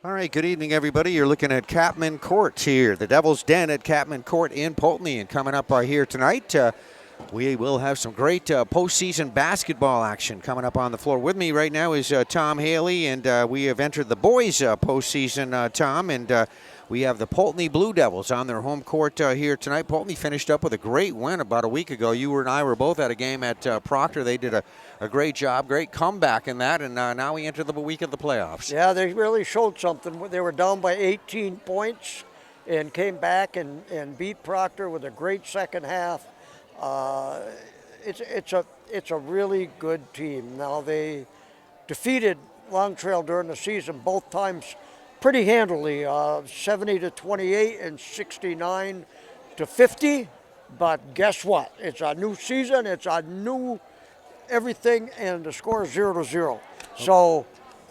All right, good evening, everybody. You're looking at Capman Court here, the Devil's Den at Capman Court in Poultney. And coming up here tonight, we will have some great postseason basketball action coming up on the floor. With me right now is Tom Haley, and we have entered the boys' postseason, Tom, and we have the Poultney Blue Devils on their home court here tonight. Poultney finished up with a great win about a week ago. You and I were both at a game at Proctor. They did a great job, great comeback in that, and now we enter the week of the playoffs. Yeah, they really showed something. They were down by 18 points and came back and beat Proctor with a great second half. It's a really good team. Now, they defeated Long Trail during the season both times pretty handily, 70-28 and 69-50. But guess what? It's a new season. It's a new everything, and the score is 0-0. So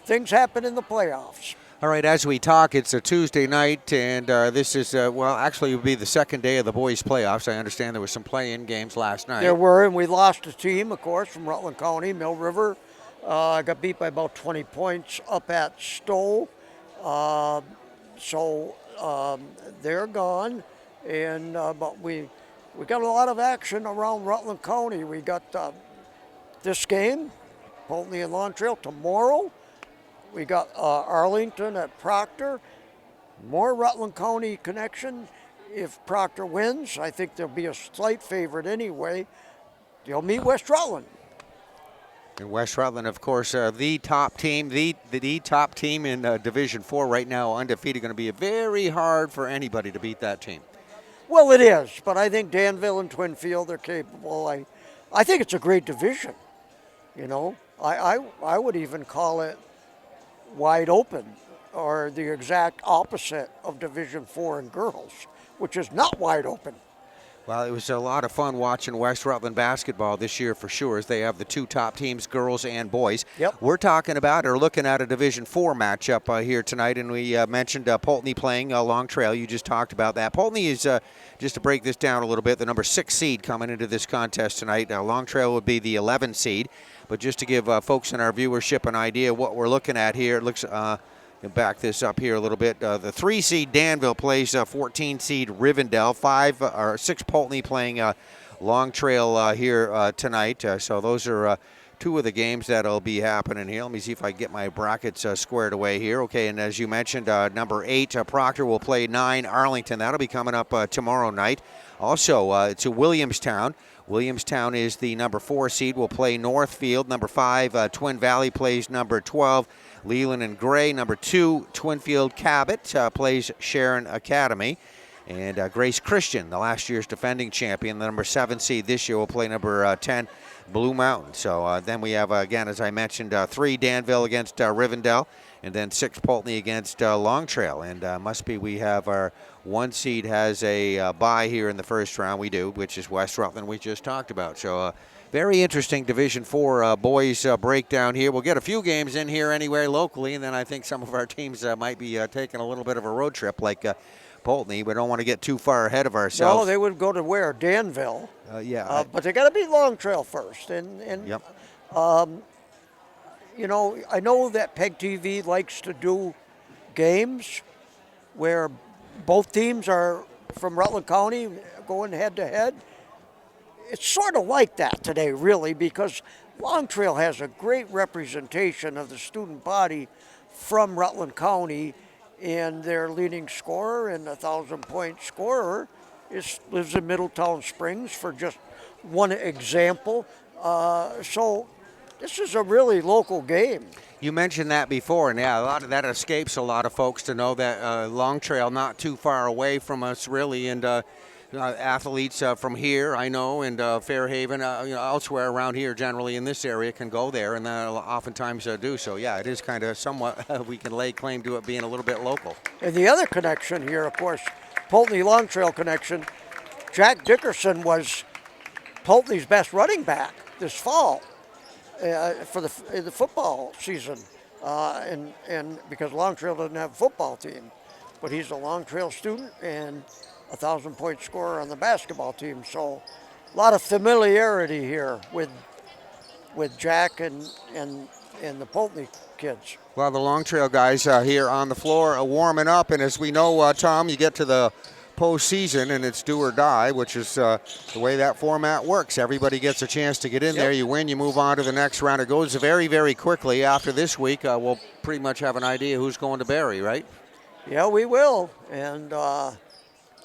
things happen in the playoffs. All right, as we talk, it's a Tuesday night, and this is, actually it would be the second day of the boys' playoffs. I understand there were some play-in games last night. There were, and we lost a team, of course, from Rutland County, Mill River. Got beat by about 20 points up at Stowe. They're gone, and but we got a lot of action around Rutland County. We got this game, Poultney and Long Trail, tomorrow. We got Arlington at Proctor. More Rutland County connection. If Proctor wins, I think there'll be a slight favorite anyway. They'll meet West Rutland. And West Rutland, of course, the top team, the top team in Division 4 right now, undefeated. Going to be very hard for anybody to beat that team. Well, it is, but I think Danville and Twinfield are capable. I think it's a great division. You know, I would even call it wide open, or the exact opposite of Division 4 in girls, which is not wide open. Well, it was a lot of fun watching West Rutland basketball this year for sure, as they have the two top teams, girls and boys. Yep. We're talking about or looking at a Division 4 matchup here tonight, and we mentioned Poultney playing Long Trail. You just talked about that. Poultney is, just to break this down a little bit, the number 6 seed coming into this contest tonight. Long Trail would be the 11 seed. But just to give folks in our viewership an idea what we're looking at here, it looks, back this up here a little bit. The 3 seed Danville plays 14 seed Rivendell, 5 or 6 Poultney playing Long Trail here tonight. So those are two of the games that'll be happening here. Let me see if I can get my brackets squared away here. Okay, and as you mentioned, number 8 Proctor will play 9 Arlington. That'll be coming up tomorrow night. Also, it's a Williamstown. Williamstown is the number 4 seed. Will play Northfield. Number 5, Twin Valley plays number 12, Leland and Gray. Number 2, Twinfield Cabot plays Sharon Academy. And Grace Christian, the last year's defending champion, the number 7 seed this year, will play number 10, Blue Mountain. So then we have, again, as I mentioned, 3 Danville against Rivendell, and then 6 Poultney against Long Trail. And we have our 1 seed has a bye here in the first round. We do, which is West Rutland we just talked about. So very interesting Division 4 boys breakdown here. We'll get a few games in here anyway locally, and then I think some of our teams might be taking a little bit of a road trip like Poultney. We don't want to get too far ahead of ourselves. No, they would go to where? Danville. Yeah. But they got to beat Long Trail first. And yep. You know, I know that PEGTV likes to do games where both teams are from Rutland County going head-to-head. It's sort of like that today, really, because Long Trail has a great representation of the student body from Rutland County, and their leading scorer and 1,000-point scorer lives in Middletown Springs, for just one example. So this is a really local game. You mentioned that before, and yeah, a lot of that escapes a lot of folks to know that Long Trail not too far away from us, really, and athletes from here, I know, and Fairhaven, elsewhere around here, generally in this area, can go there, and oftentimes do. So yeah, it is kind of somewhat we can lay claim to it being a little bit local. And the other connection here, of course, Poultney Long Trail connection. Jack Dickerson was Poultney's best running back this fall. For the football season, and because Long Trail doesn't have a football team, but he's a Long Trail student and 1,000-point scorer on the basketball team. So a lot of familiarity here with Jack and and the Poultney kids. Well, the Long Trail guys here on the floor warming up, and as we know, Tom, you get to the postseason and it's do or die, which is the way that format works. Everybody gets a chance to get in there. You win, you move on to the next round. It goes very, very quickly. After this week, we'll pretty much have an idea who's going to Barrie, right? Yeah, we will. And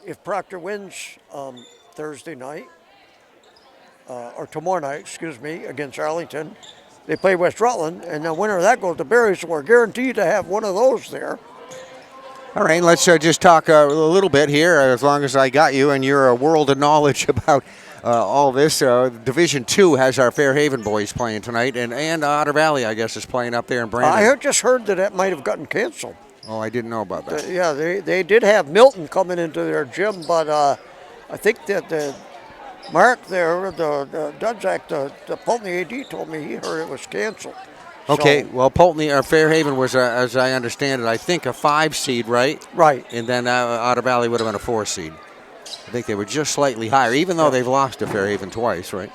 if Proctor wins Thursday night, or tomorrow night, excuse me, against Arlington, they play West Rutland, and the winner of that goes to Barrie, so we're guaranteed to have one of those there. All right, let's just talk a little bit here, as long as I got you, and you're a world of knowledge about all this. Division II has our Fairhaven boys playing tonight, and Otter Valley, I guess, is playing up there in Brandon. I just heard that might have gotten canceled. Oh, I didn't know about that. Yeah, they did have Milton coming into their gym, but I think that Mark there, the Dudzak, the Poultney AD, told me he heard it was canceled. Okay, So, well, Poultney or Fairhaven was, as I understand it, I think a 5 seed, right? right. And then Otter Valley would have been a 4 seed. I think they were just slightly higher, even though they've lost to Fairhaven twice, right?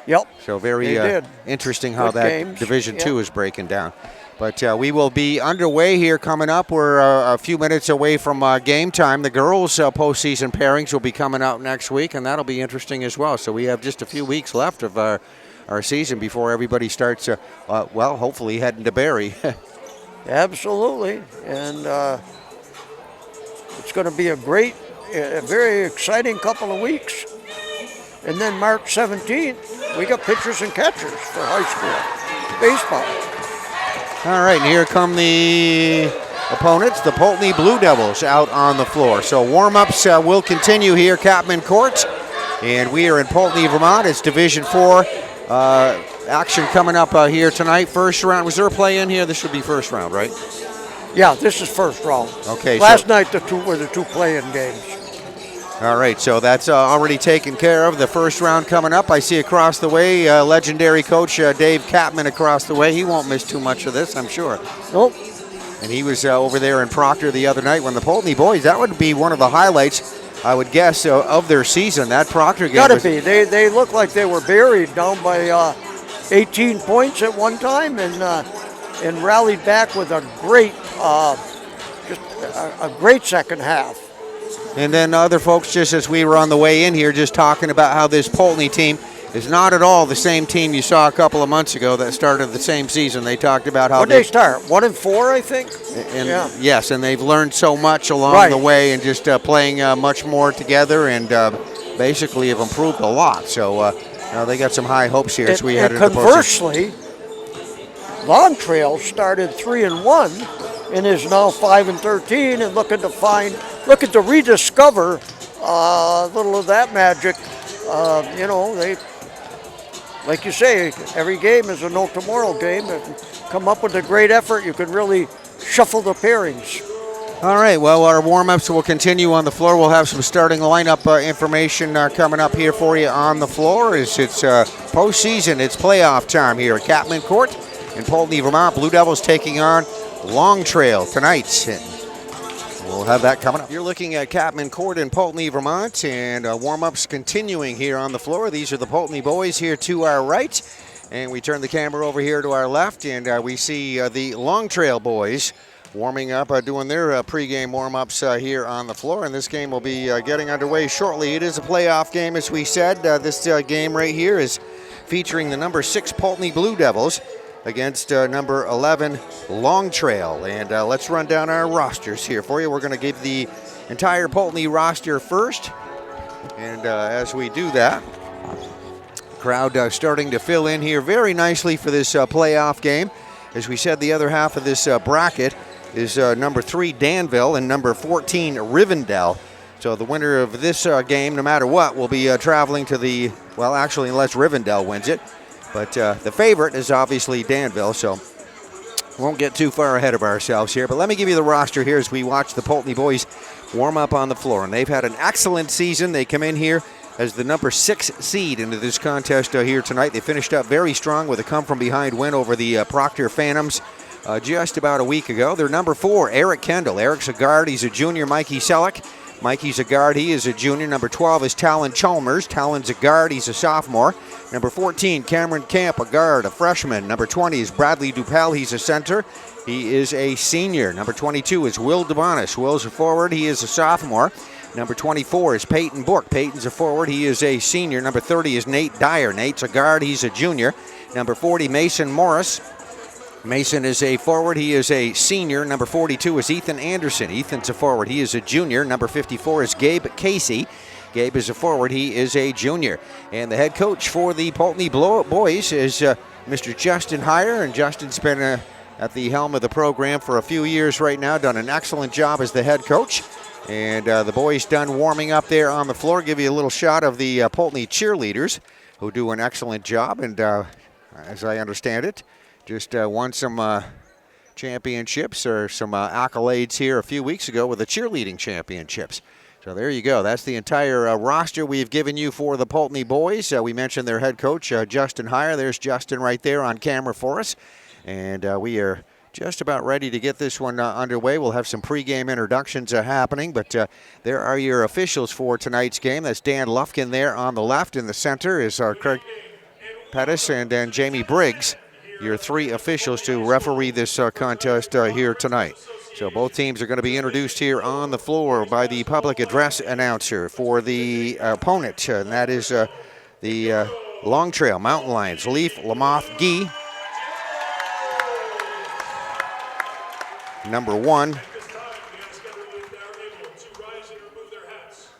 Yep. So very interesting how Good that games. Division II is breaking down. But we will be underway here coming up. We're a few minutes away from game time. The girls' postseason pairings will be coming out next week, and that'll be interesting as well. So we have just a few weeks left of our season before everybody starts, well, hopefully heading to Barrie. Absolutely. And it's going to be a very exciting couple of weeks. And then March 17th, we got pitchers and catchers for high school baseball. All right, and here come the opponents, the Poultney Blue Devils, out on the floor. So warm-ups will continue here, Capman Court, and we are in Poultney, Vermont. It's Division IV action coming up here tonight. First round. Was there a play in here? This should be first round, right? Yeah, this is first round. Okay. Last night the two were the two play-in games. All right, so that's already taken care of. The first round coming up. I see across the way legendary coach Dave Capman across the way. He won't miss too much of this, I'm sure. Nope. And he was over there in Proctor the other night when the Poultney boys, that would be one of the highlights, I would guess, of their season. That Proctor game. Gotta be. They looked like they were buried down by 18 points at one time and rallied back with a great, just a great second half. And then other folks, just as we were on the way in here, just talking about how this Poultney team is not at all the same team you saw a couple of months ago that started the same season. They talked about how What did they start? 1-4, I think. And yeah. Yes, and they've learned so much along the way, and just playing much more together, and basically have improved a lot. So they got some high hopes here as we head into the postseason. Conversely, Long Trail started 3-1 and is now 5-13, and looking to rediscover a little of that magic. They, like you say, every game is a no tomorrow game. If you come up with a great effort, you can really shuffle the pairings. All right, well, our warm-ups will continue on the floor. We'll have some starting lineup information coming up here for you on the floor. It's postseason, it's playoff time here at Capman Court in Poultney, Vermont. Blue Devils taking on Long Trail tonight. We'll have that coming up. You're looking at Capman Court in Poultney, Vermont, and warm-ups continuing here on the floor. These are the Poultney boys here to our right, and we turn the camera over here to our left, and we see the Long Trail boys warming up, doing their pregame warm-ups here on the floor, and this game will be getting underway shortly. It is a playoff game, as we said. This game right here is featuring the number 6 Poultney Blue Devils against number 11 Long Trail. And let's run down our rosters here for you. We're going to give the entire Poultney roster first. And as we do that, crowd starting to fill in here very nicely for this playoff game. As we said, the other half of this bracket is number 3 Danville and number 14 Rivendell. So the winner of this game, no matter what, will be traveling to the, well, actually, unless Rivendell wins it. But the favorite is obviously Danville, so won't get too far ahead of ourselves here. But let me give you the roster here as we watch the Poultney boys warm up on the floor. And they've had an excellent season. They come in here as the number 6 seed into this contest here tonight. They finished up very strong with a come-from-behind win over the Proctor Phantoms just about a week ago. They're number 4, Eric Kendall. Eric's a guard. He's a junior. Mikey Selleck, Mikey's a guard. He is a junior. Number 12 is Talon Chalmers. Talon's a guard. He's a sophomore. Number 14, Cameron Camp, a guard, a freshman. Number 20 is Bradley Dupel. He's a center. He is a senior. Number 22 is Will DeBonis. Will's a forward. He is a sophomore. Number 24 is Peyton Book. Peyton's a forward. He is a senior. Number 30 is Nate Dyer. Nate's a guard. He's a junior. Number 40, Mason Morris. Mason is a forward. He is a senior. Number 42 is Ethan Anderson. Ethan's a forward. He is a junior. Number 54 is Gabe Casey. Gabe is a forward. He is a junior. And the head coach for the Poultney boys is Mr. Justin Heyer. And Justin's been at the helm of the program for a few years right now. Done an excellent job as the head coach. And the boys done warming up there on the floor. Give you a little shot of the Poultney cheerleaders who do an excellent job. And as I understand it, just won some championships or some accolades here a few weeks ago with the cheerleading championships. So there you go. That's the entire roster we've given you for the Poultney boys. We mentioned their head coach, Justin Heyer. There's Justin right there on camera for us. And we are just about ready to get this one underway. We'll have some pregame introductions happening, but there are your officials for tonight's game. That's Dan Lufkin there on the left. In the center is Craig Pettis and then Jamie Briggs, your three officials to referee this contest here tonight. So both teams are going to be introduced here on the floor by the public address announcer for the opponent, and that is the Long Trail Mountain Lions, Leaf Lamoth Gee. Number 1.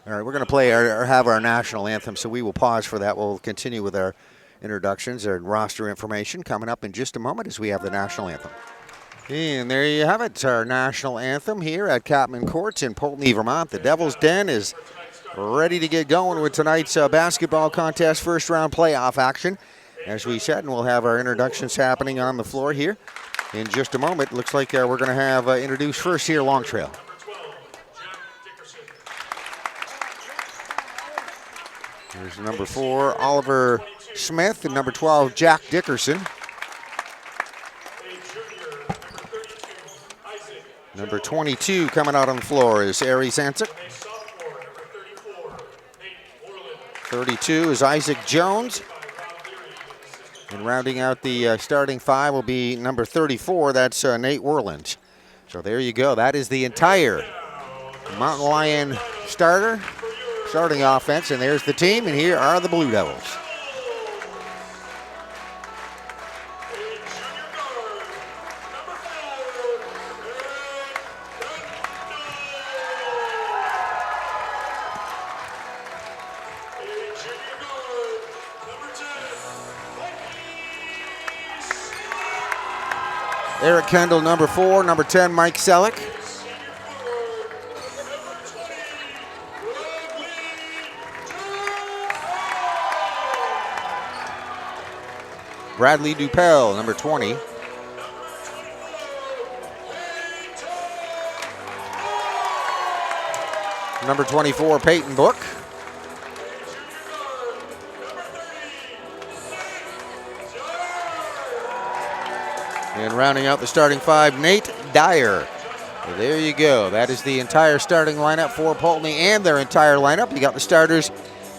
All right, we're going to play or have our national anthem, so we will pause for that. We'll continue with our introductions and roster information coming up in just a moment as we have the national anthem. And there you have it, our national anthem here at Capman Courts in Poultney, Vermont. The Devil's Den is ready to get going with tonight's basketball contest first round playoff action. As we said, and we'll have our introductions happening on the floor here in just a moment. Looks like we're going to have introduced first here Long Trail. There's number 4, Oliver Smith, and number 12, Jack Dickerson. Number 22 coming out on the floor is Ari Zancic. 32 is Isaac Jones. And rounding out the starting 5 will be number 34. That's Nate Werland. So there you go. That is the entire Mountain Lion starting offense. And there's the team. And here are the Blue Devils. Eric Kendall, number 4. Number 10, Mike Selleck. Bradley Dupel, number 20. Number 24, Peyton Book. And rounding out the starting 5, Nate Dyer. So there you go. That is the entire starting lineup for Poultney and their entire lineup. You got the starters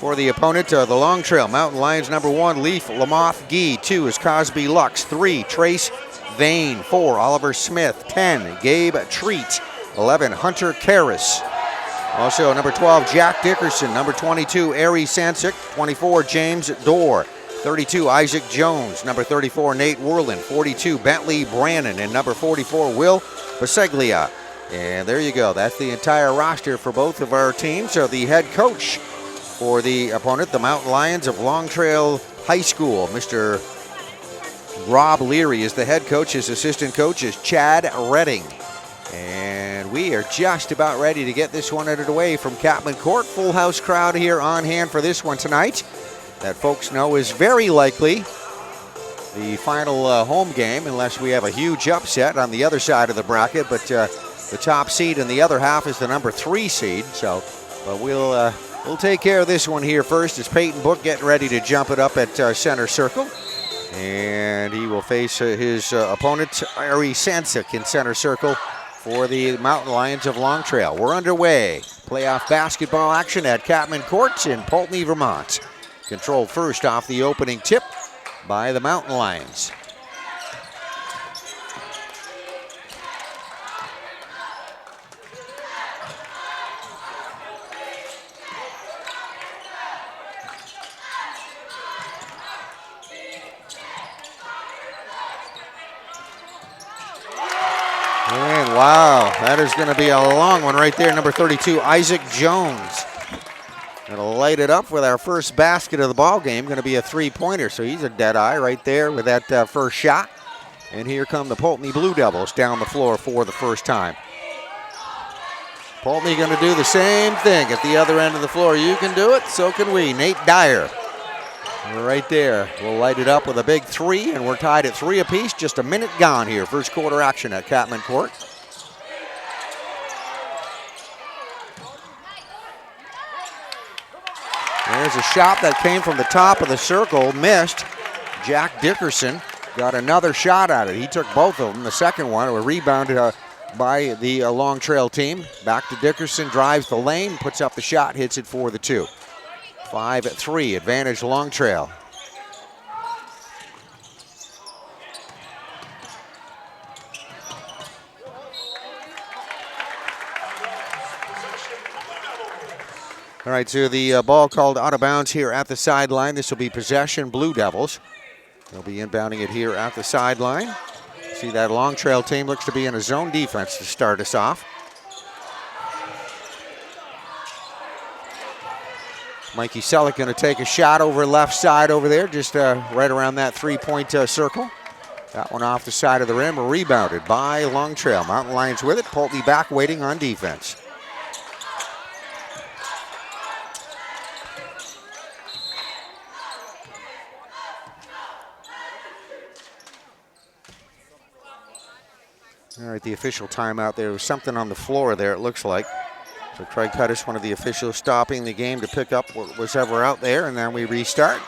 for the opponent, the Long Trail Mountain Lions. Number 1, Leaf Lamoth Gee. 2 is Cosby Lux. 3, Trace Vane. 4, Oliver Smith. 10, Gabe Treat. 11, Hunter Karras. Also, number 12, Jack Dickerson. Number 22, Ari Zancic. 24, James Dorr. 32, Isaac Jones. Number 34, Nate Werland. 42, Bentley Brannon. And number 44, Will Baseglia. And there you go. That's the entire roster for both of our teams. So the head coach for the opponent, the Mountain Lions of Long Trail High School, Mr. Rob Leary is the head coach. His assistant coach is Chad Redding. And we are just about ready to get this one underway from Capman Court. Full house crowd here on hand for this one tonight. That folks know is very likely the final home game, unless we have a huge upset on the other side of the bracket. But the top seed in the other half is the number 3 seed. So, but we'll take care of this one here first. As Peyton Book getting ready to jump it up at center circle, and he will face his opponent Ari Zancic in center circle for the Mountain Lions of Long Trail. We're underway. Playoff basketball action at Catman Courts in Poultney, Vermont. Controlled first off the opening tip by the Mountain Lions. And wow, that is going to be a long one right there. Number 32, Isaac Jones. Going to light it up with our first basket of the ball game. Going to be a three-pointer, so he's a dead eye right there with that first shot. And here come the Poultney Blue Devils down the floor for the first time. Poultney going to do the same thing at the other end of the floor. You can do it, so can we. Nate Dyer right there. We'll light it up with a big three, and we're tied at 3 apiece. Just a minute gone here. First quarter action at Catman Court. There's a shot that came from the top of the circle, missed. Jack Dickerson got another shot at it. He took both of them. The second one was rebounded by the Long Trail team. Back to Dickerson, drives the lane, puts up the shot, hits it for the 2. 5-3, advantage Long Trail. All right, so the ball called out of bounds here at the sideline. This will be possession Blue Devils. They'll be inbounding it here at the sideline. See that Long Trail team looks to be in a zone defense to start us off. Mikey Selleck going to take a shot over left side over there, just right around that three-point circle. That one off the side of the rim, rebounded by Long Trail. Mountain Lions with it. Poultney back waiting on defense. All right, the official timeout. There was something on the floor there, it looks like. So Craig Cuttis, one of the officials, stopping the game to pick up what was ever out there, and then we restart.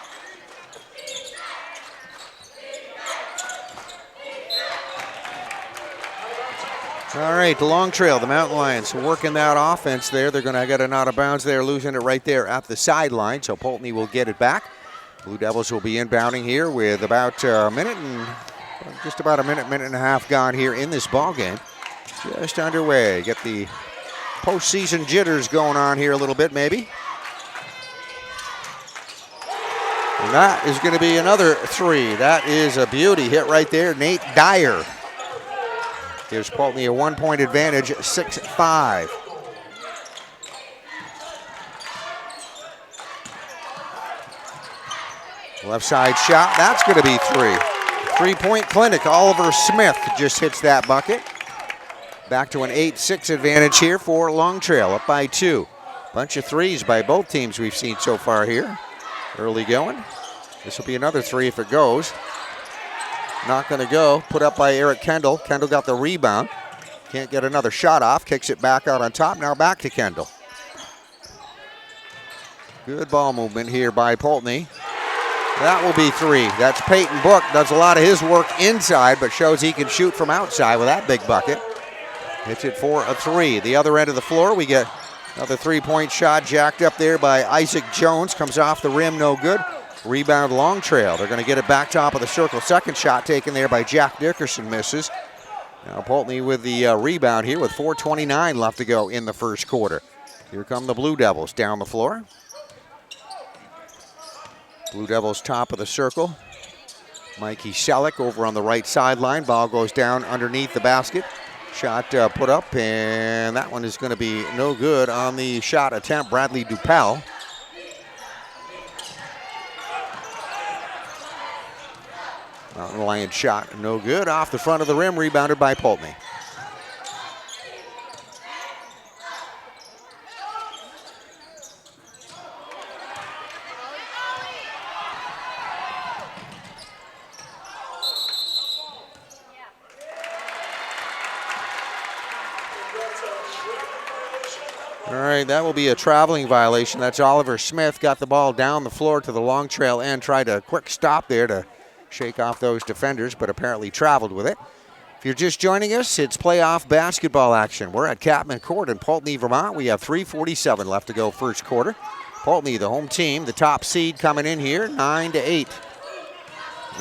All right, the Long Trail, the Mountain Lions working that offense there. They're going to get an out of bounds there, losing it right there at the sideline. So Poultney will get it back. Blue Devils will be inbounding here with about a minute and just about a minute and a half gone here in this ball game. Just underway. Get the postseason jitters going on here a little bit, maybe. And that is going to be another three. That is a beauty hit right there. Nate Dyer gives Poultney a 1-point advantage, 6-5. Left side shot, that's going to be 3. 3-point clinic. Oliver Smith just hits that bucket. Back to an 8-6 advantage here for Long Trail, up by 2. Bunch of threes by both teams we've seen so far here. Early going. This will be another 3 if it goes. Not going to go. Put up by Eric Kendall. Kendall got the rebound. Can't get another shot off. Kicks it back out on top. Now back to Kendall. Good ball movement here by Poultney. That will be 3. That's Peyton Book. Does a lot of his work inside, but shows he can shoot from outside with that big bucket. Hits it for a 3. The other end of the floor, we get another 3-point shot jacked up there by Isaac Jones. Comes off the rim, no good. Rebound Long Trail. They're going to get it back top of the circle. Second shot taken there by Jack Dickerson, misses. Now Poultney with the rebound here with 4:29 left to go in the first quarter. Here come the Blue Devils down the floor. Blue Devils top of the circle. Mikey Selleck over on the right sideline. Ball goes down underneath the basket. Shot put up, and that one is going to be no good on the shot attempt. Bradley Dupel. Mountain Lions shot no good. Off the front of the rim, rebounded by Poultney. All right, that will be a traveling violation. That's Oliver Smith. Got the ball down the floor to the Long Trail end. Tried a quick stop there to shake off those defenders, but apparently traveled with it. If you're just joining us, it's playoff basketball action. We're at Capman Court in Poultney, Vermont. We have 3:47 left to go first quarter. Poultney, the home team, the top seed coming in here, 9-8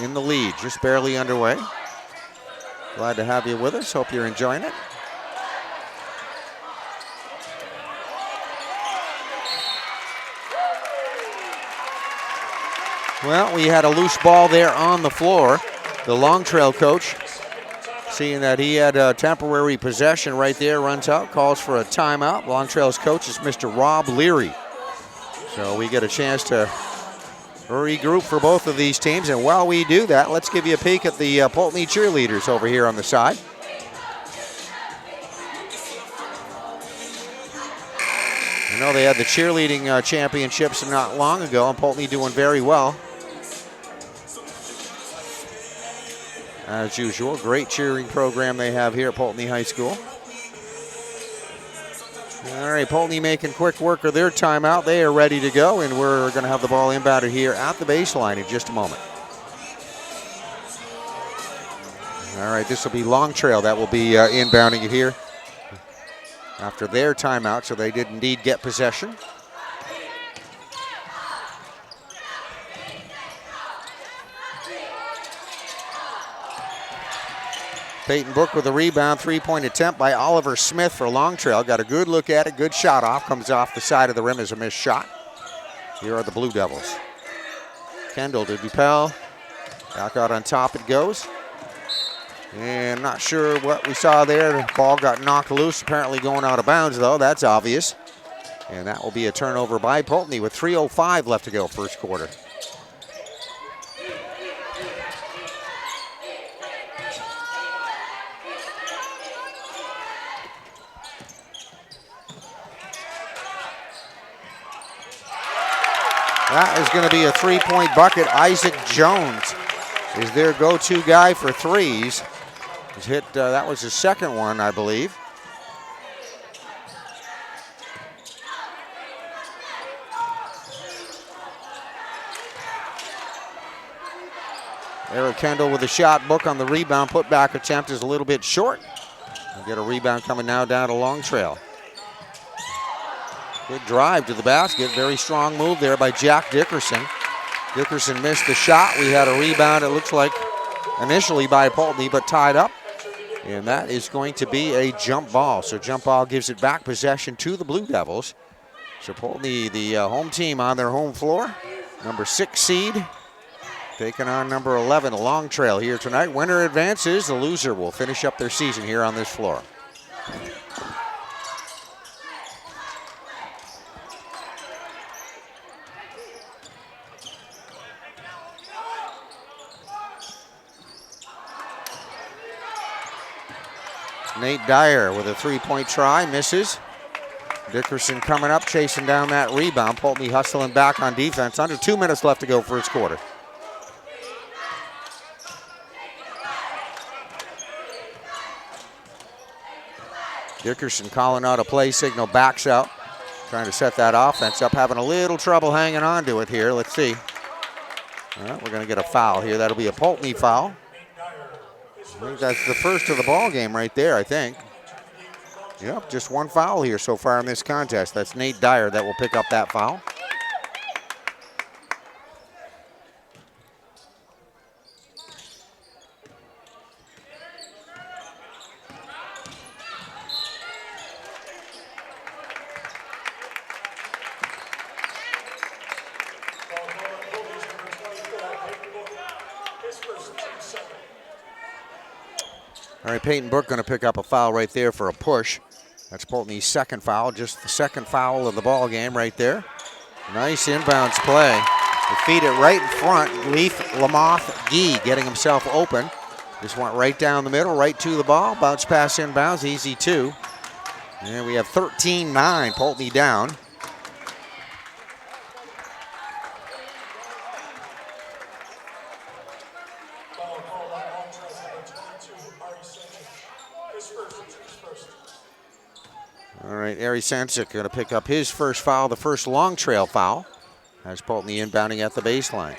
in the lead, just barely underway. Glad to have you with us. Hope you're enjoying it. Well, we had a loose ball there on the floor. The Long Trail coach, seeing that he had a temporary possession right there, runs out, calls for a timeout. Long Trail's coach is Mr. Rob Leary. So we get a chance to regroup for both of these teams. And while we do that, let's give you a peek at the Poultney cheerleaders over here on the side. I know they had the cheerleading championships not long ago, and Poultney doing very well. As usual, great cheering program they have here at Poultney High School. All right, Poultney making quick work of their timeout. They are ready to go, and we're going to have the ball inbounded here at the baseline in just a moment. All right, this will be Long Trail that will be inbounding it here after their timeout, so they did indeed get possession. Peyton Book with a rebound, three-point attempt by Oliver Smith for Long Trail. Got a good look at it, good shot off, comes off the side of the rim as a missed shot. Here are the Blue Devils. Kendall to Dupel. Back out on top it goes. And not sure what we saw there. The ball got knocked loose, apparently going out of bounds though, that's obvious. And that will be a turnover by Poultney with 3:05 left to go first quarter. That is going to be a three-point bucket. Isaac Jones is their go-to guy for threes. He's hit, that was his second one, I believe. Eric Kendall with a shot. Book on the rebound. Putback attempt is a little bit short. We'll get a rebound coming now down to Long Trail. Good drive to the basket. Very strong move there by Jack Dickerson. Dickerson missed the shot. We had a rebound, it looks like, initially by Poultney, but tied up. And that is going to be a jump ball. So jump ball gives it back possession to the Blue Devils. So Poultney, the home team on their home floor. Number 6 seed, taking on number 11, Long Trail here tonight. Winner advances. The loser will finish up their season here on this floor. Nate Dyer with a three-point try, misses. Dickerson coming up, chasing down that rebound. Poultney hustling back on defense. Under 2 minutes left to go first quarter. Dickerson calling out a play signal, backs out, trying to set that offense up, having a little trouble hanging on to it here. Let's see. Well, we're going to get a foul here. That'll be a Poultney foul. I think that's the first of the ball game right there, I think. Yep, just one foul here so far in this contest. That's Nate Dyer that will pick up that foul. All right, Peyton Book going to pick up a foul right there for a push. That's Poultney's second foul, just the second foul of the ball game right there. Nice inbounds play. They feed it right in front. Leaf Lamoth Gee getting himself open. Just went right down the middle, right to the ball. Bounce pass inbounds, easy two. And we have 13-9, Poultney down. All right, Ari Sancic going to pick up his first foul, the first Long Trail foul, as Poultney inbounding at the baseline.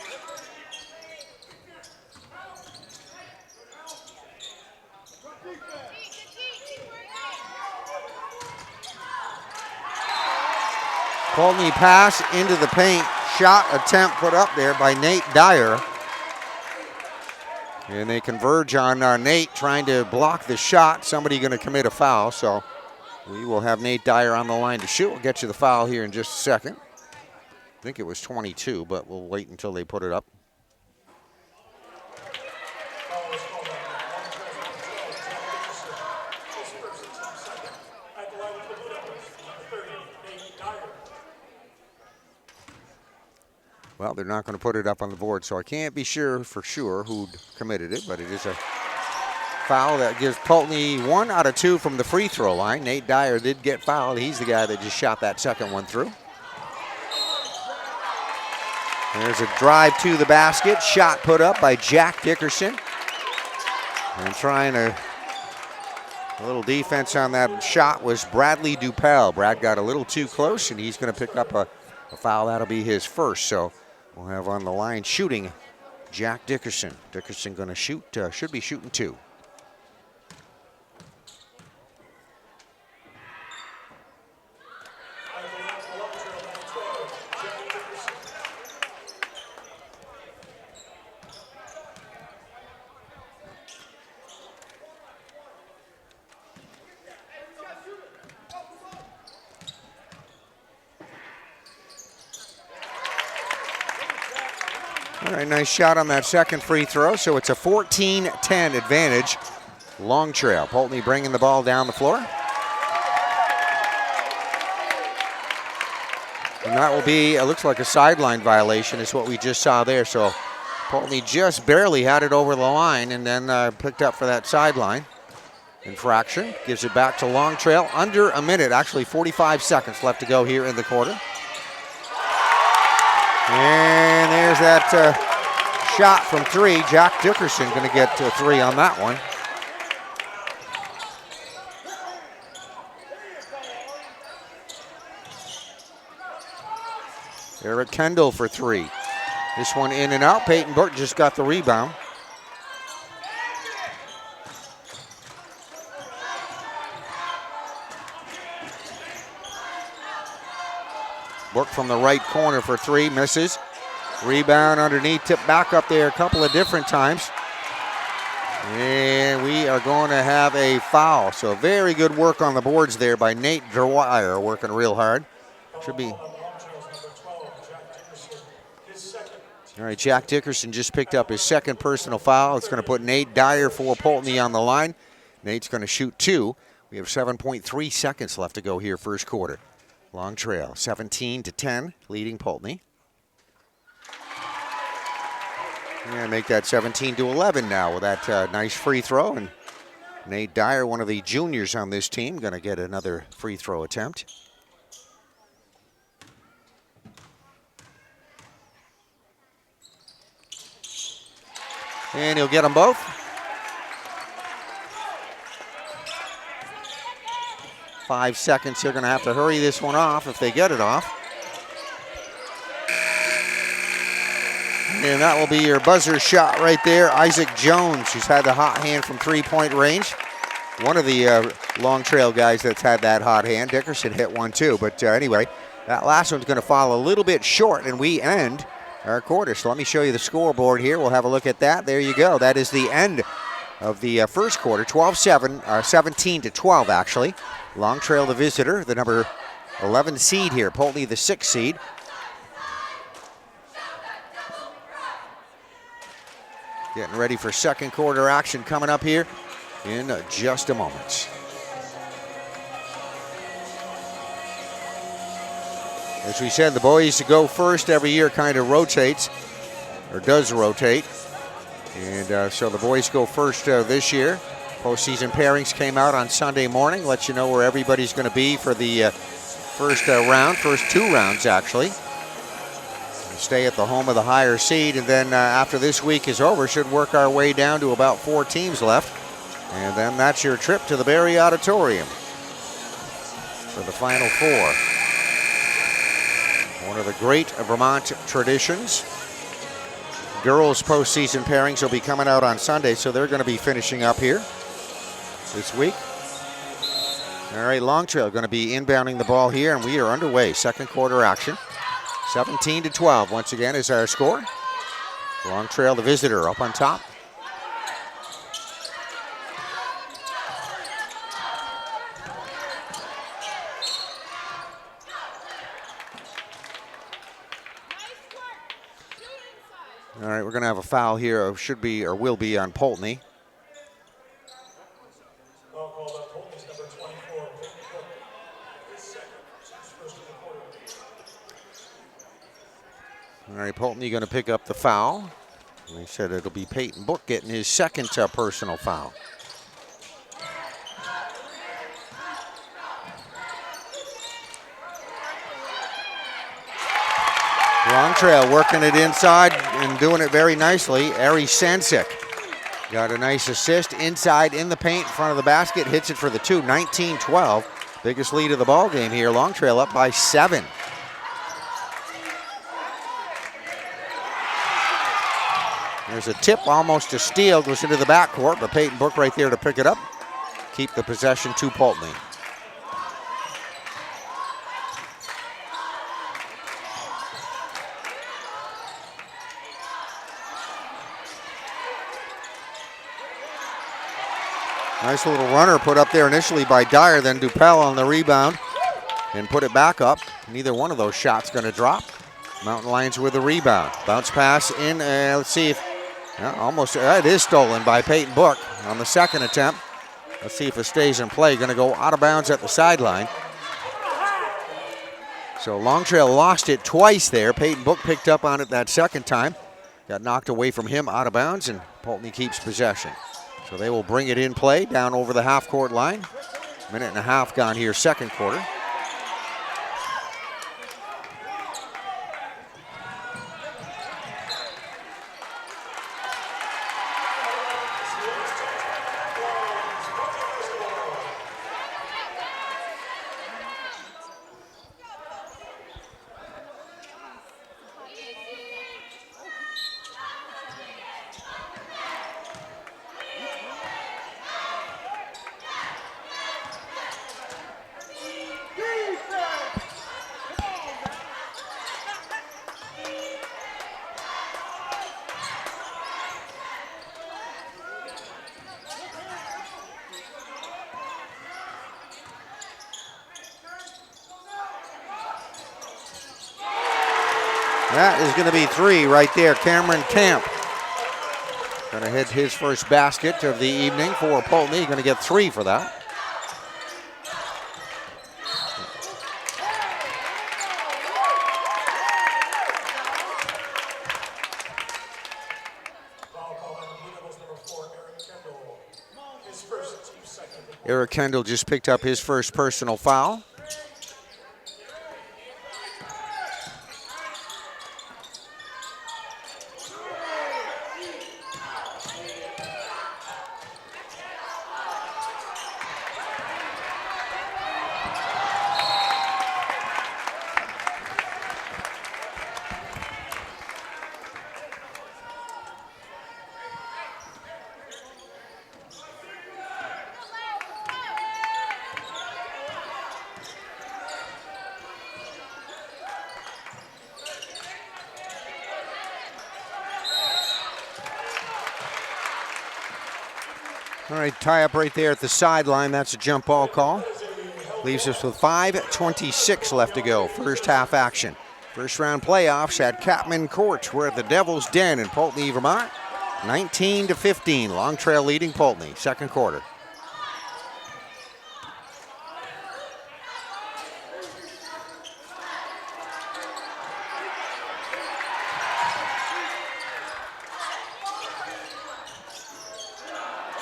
Poultney pass into the paint. Shot attempt put up there by Nate Dyer. And they converge on Nate trying to block the shot. Somebody going to commit a foul, so we will have Nate Dyer on the line to shoot. We'll get you the foul here in just a second. I think it was 22, but we'll wait until they put it up. Well, they're not going to put it up on the board, so I can't be sure for sure who committed it, but it is a foul that gives Poultney 1 out of 2 from the free throw line. Nate Dyer did get fouled. He's the guy that just shot that second one through. There's a drive to the basket. Shot put up by Jack Dickerson. And trying a little defense on that shot was Bradley Dupel. Brad got a little too close, and he's going to pick up a foul. That'll be his first. So we'll have on the line shooting Jack Dickerson. Dickerson going to shoot, should be shooting 2. All right, nice shot on that second free throw. So it's a 14-10 advantage. Long Trail. Poultney bringing the ball down the floor. And that will be, it looks like a sideline violation is what we just saw there. So Poultney just barely had it over the line and then picked up for that sideline infraction. Gives it back to Long Trail. Under a minute, actually 45 seconds left to go here in the quarter. And there's that shot from 3. Jack Dickerson going to get to 3 on that one. Eric Kendall for 3. This one in and out. Peyton Burton just got the rebound. Burke from the right corner for 3, misses. Rebound underneath, tip back up there a couple of different times. And we are going to have a foul. So very good work on the boards there by Nate Dwyer, working real hard. Should be. All right, Jack Dickerson just picked up his second personal foul. It's going to put Nate Dyer for Poultney on the line. Nate's going to shoot 2. We have 7.3 seconds left to go here first quarter. Long Trail, 17-10, leading Poultney. And make that 17-11 now with that nice free throw. And Nate Dyer, one of the juniors on this team, going to get another free throw attempt. And he'll get them both. 5 seconds. They're going to have to hurry this one off if they get it off. And that will be your buzzer shot right there. Isaac Jones, who's had the hot hand from 3-point range. One of the Long Trail guys that's had that hot hand. Dickerson hit one too. But anyway, that last one's going to fall a little bit short, and we end our quarter. So let me show you the scoreboard here. We'll have a look at that. There you go. That is the end of the first quarter. 12-7, 17-12 actually. Long Trail the visitor, the number 11 seed here. Poultney the 6th seed. Getting ready for second quarter action coming up here in just a moment. As we said, the boys go first every year, kind of rotates, or does rotate. And so the boys go first this year. Postseason pairings came out on Sunday morning. Let you know where everybody's going to be for the first round, first 2 rounds actually. We'll stay at the home of the higher seed, and then after this week is over, should work our way down to about 4 teams left. And then that's your trip to the Barry Auditorium for the Final 4. One of the great Vermont traditions. Girls postseason pairings will be coming out on Sunday, so they're going to be finishing up here this week. All right, Long Trail going to be inbounding the ball here, and we are underway. Second quarter action. 17-12 once again is our score. Long Trail, the visitor, up on top. All right, we're going to have a foul here, or should be, or will be, on Poultney. All right, Poultney going to pick up the foul. They said it'll be Peyton Book getting his second personal foul. Long Trail working it inside and doing it very nicely. Ari Sansik got a nice assist inside in the paint in front of the basket. Hits it for the two. 19-12. Biggest lead of the ball game here. Long Trail up by 7. There's a tip, almost a steal, goes into the backcourt, but Peyton Book right there to pick it up. Keep the possession to Poultney. Nice little runner put up there initially by Dyer, then Dupel on the rebound and put it back up. Neither one of those shots going to drop. Mountain Lions with the rebound. Bounce pass in, let's see if, almost, it is stolen by Peyton Book on the second attempt. Let's see if it stays in play. Going to go out of bounds at the sideline. So Long Trail lost it twice there. Peyton Book picked up on it that second time. Got knocked away from him out of bounds, and Poultney keeps possession. So they will bring it in play down over the half-court line. Minute and a half gone here, second quarter. That is going to be 3 right there. Cameron Camp going to hit his first basket of the evening for Poultney. Going to get 3 for that. Eric Kendall just picked up his first personal foul. All right, tie up right there at the sideline. That's a jump ball call. Leaves us with 5:26 left to go. First half action. First round playoffs at Catman Court. We're at the Devil's Den in Poultney, Vermont. 19-15. Long Trail leading Poultney. Second quarter.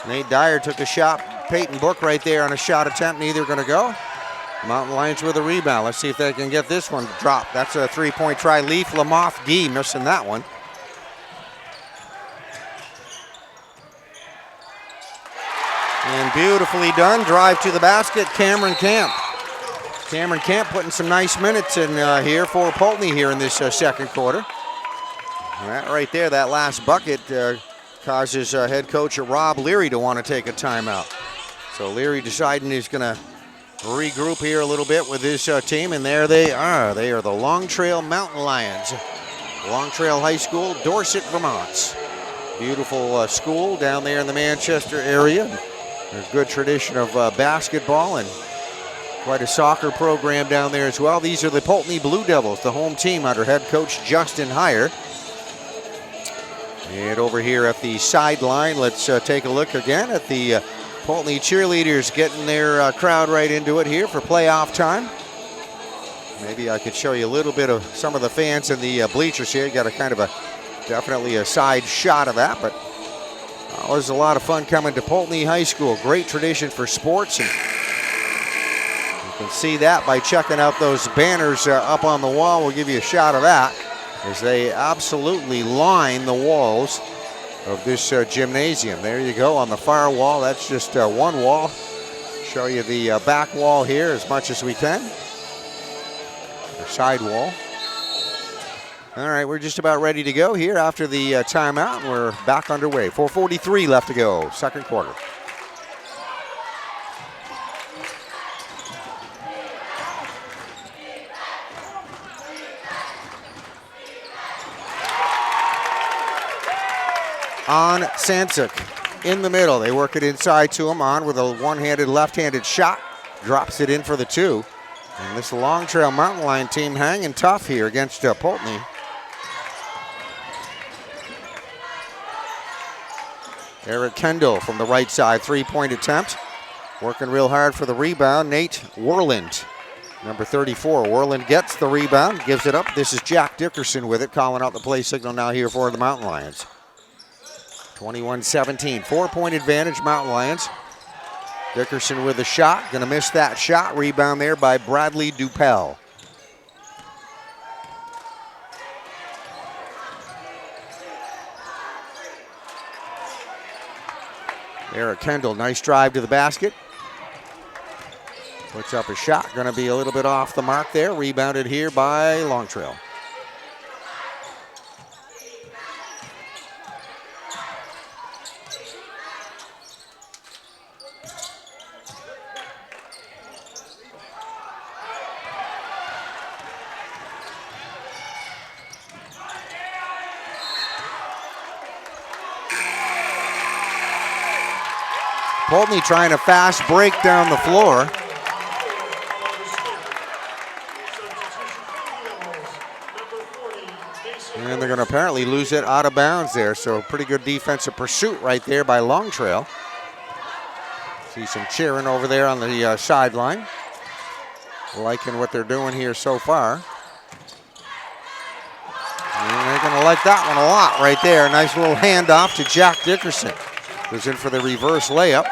Nate Dyer took a shot. Peyton Book right there on a shot attempt. Neither going to go. Mountain Lions with a rebound. Let's see if they can get this one dropped. That's a three-point try. Leaf Lamoth Gee missing that one. And beautifully done. Drive to the basket. Cameron Camp. Cameron Camp putting some nice minutes in here for Poultney here in this second quarter. That right there, that last bucket causes head coach Rob Leary to want to take a timeout. So Leary deciding he's going to regroup here a little bit with this team, and there they are. They are the Long Trail Mountain Lions. Long Trail High School, Dorset, Vermont. Beautiful school down there in the Manchester area. There's a good tradition of basketball and quite a soccer program down there as well. These are the Poultney Blue Devils, the home team under head coach Justin Heyer. And over here at the sideline, let's take a look again at the Poultney cheerleaders getting their crowd right into it here for playoff time. Maybe I could show you a little bit of some of the fans in the bleachers here. You got a kind of definitely a side shot of that, but it was a lot of fun coming to Poultney High School. Great tradition for sports, and you can see that by checking out those banners up on the wall. We'll give you a shot of that as they absolutely line the walls of this gymnasium. There you go on the far wall. That's just one wall. Show you the back wall here as much as we can. The side wall. All right, we're just about ready to go here after the timeout, and we're back underway. 4:43 left to go, second quarter. On Sansik in the middle. They work it inside to him. On with a one-handed, left-handed shot. Drops it in for the two. And this Long Trail Mountain Lion team hanging tough here against Poultney. Eric Kendall from the right side, three-point attempt. Working real hard for the rebound, Nate Werland, number 34. Werland gets the rebound, gives it up. This is Jack Dickerson with it, calling out the play signal now here for the Mountain Lions. 21-17, 4-point advantage, Mountain Lions. Dickerson with a shot, gonna miss that shot. Rebound there by Bradley Dupel. Eric Kendall, nice drive to the basket. Puts up a shot, gonna be a little bit off the mark there. Rebounded here by Long Trail. Poultney trying a fast break down the floor. And they're going to apparently lose it out of bounds there. So pretty good defensive pursuit right there by Long Trail. See some cheering over there on the sideline. Liking what they're doing here so far. And they're going to like that one a lot right there. Nice little handoff to Jack Dickerson. Goes in for the reverse layup.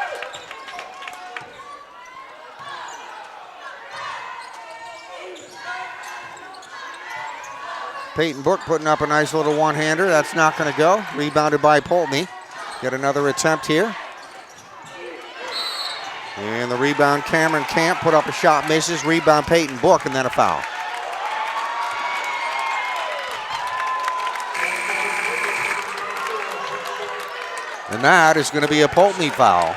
Peyton Book putting up a nice little one-hander. That's not going to go. Rebounded by Poultney. Get another attempt here. And the rebound, Cameron Camp put up a shot, misses. Rebound, Peyton Book, and then a foul. And that is going to be a Poultney foul.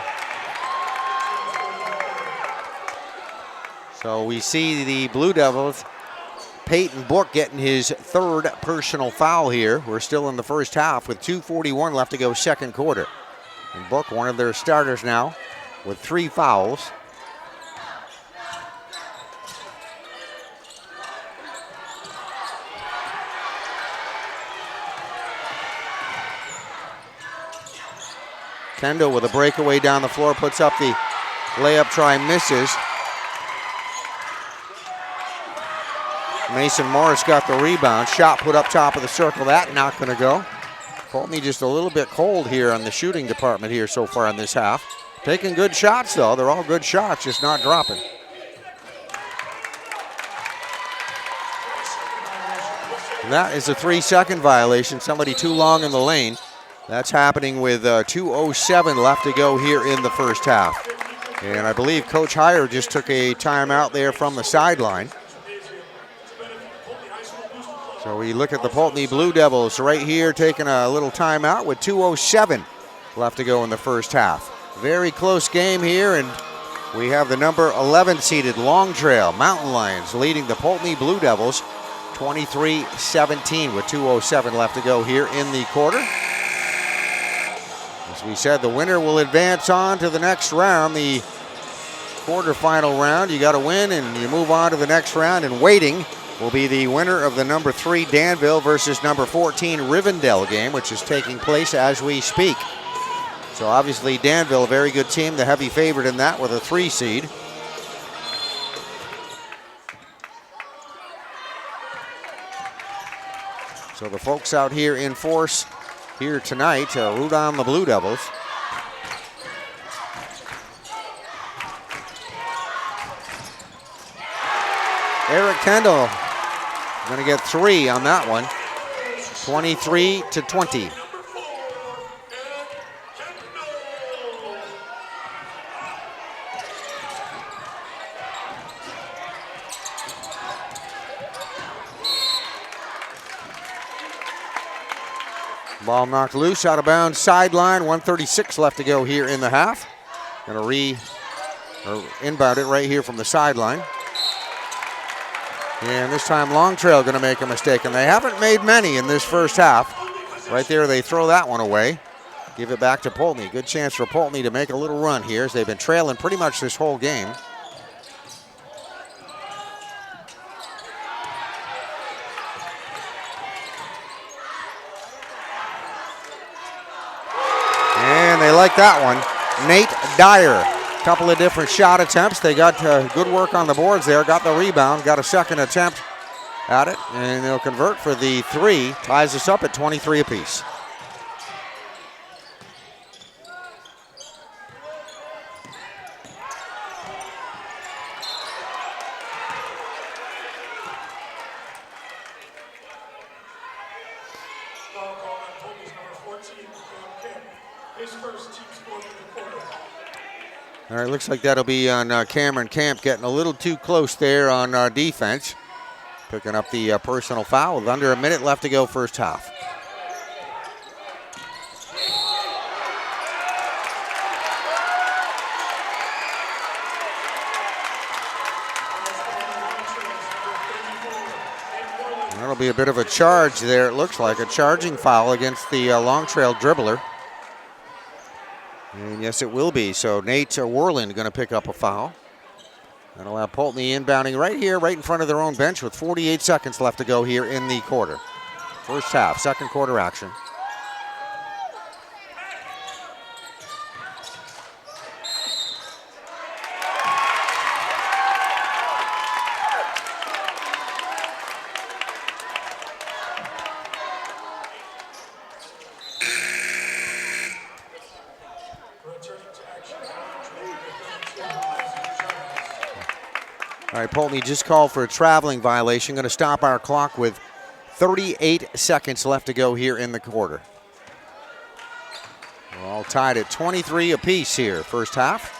So we see the Blue Devils, Peyton Book getting his third personal foul here. We're still in the first half with 2:41 left to go, second quarter. And Book, one of their starters now, with 3 fouls. Kendall with a breakaway down the floor, puts up the layup try, misses. Mason Morris got the rebound. Shot put up top of the circle. That not going to go. Poultney just a little bit cold here on the shooting department here so far in this half. Taking good shots, though. They're all good shots, just not dropping. And that is a 3-second violation. Somebody too long in the lane. That's happening with 2:07 left to go here in the first half. And I believe Coach Heyer just took a timeout there from the sideline. So we look at the Poultney Blue Devils right here taking a little timeout with 2:07 left to go in the first half. Very close game here, and we have the number 11 seeded Long Trail Mountain Lions leading the Poultney Blue Devils 23-17 with 2:07 left to go here in the quarter. As we said, the winner will advance on to the next round, the quarterfinal round. You got to win and you move on to the next round, and waiting will be the winner of the number 3 Danville versus number 14 Rivendell game, which is taking place as we speak. So obviously Danville, a very good team, the heavy favorite in that with a 3 seed. So the folks out here in force here tonight root on the Blue Devils. Eric Kendall going to get 3 on that one, 23-20. Ball knocked loose, out of bounds, sideline, 1:36 left to go here in the half. Going to inbound it right here from the sideline. And this time Long Trail going to make a mistake, and they haven't made many in this first half. Right there, they throw that one away. Give it back to Poultney. Good chance for Poultney to make a little run here, as they've been trailing pretty much this whole game. And they like that one. Nate Dyer. Couple of different shot attempts. They got good work on the boards there. Got the rebound. Got a second attempt at it. And they'll convert for the 3. Ties us up at 23 apiece. All right, looks like that'll be on Cameron Camp, getting a little too close there on defense. Picking up the personal foul with under a minute left to go first half. That'll be a bit of a charge there, it looks like. A charging foul against the Long Trail dribbler. And yes, it will be. So Nate Worland going to pick up a foul. That'll have Poultney inbounding right here, right in front of their own bench with 48 seconds left to go here in the quarter. First half, second quarter action. All right, Poultney just called for a traveling violation. Going to stop our clock with 38 seconds left to go here in the quarter. We're all tied at 23 apiece here, first half.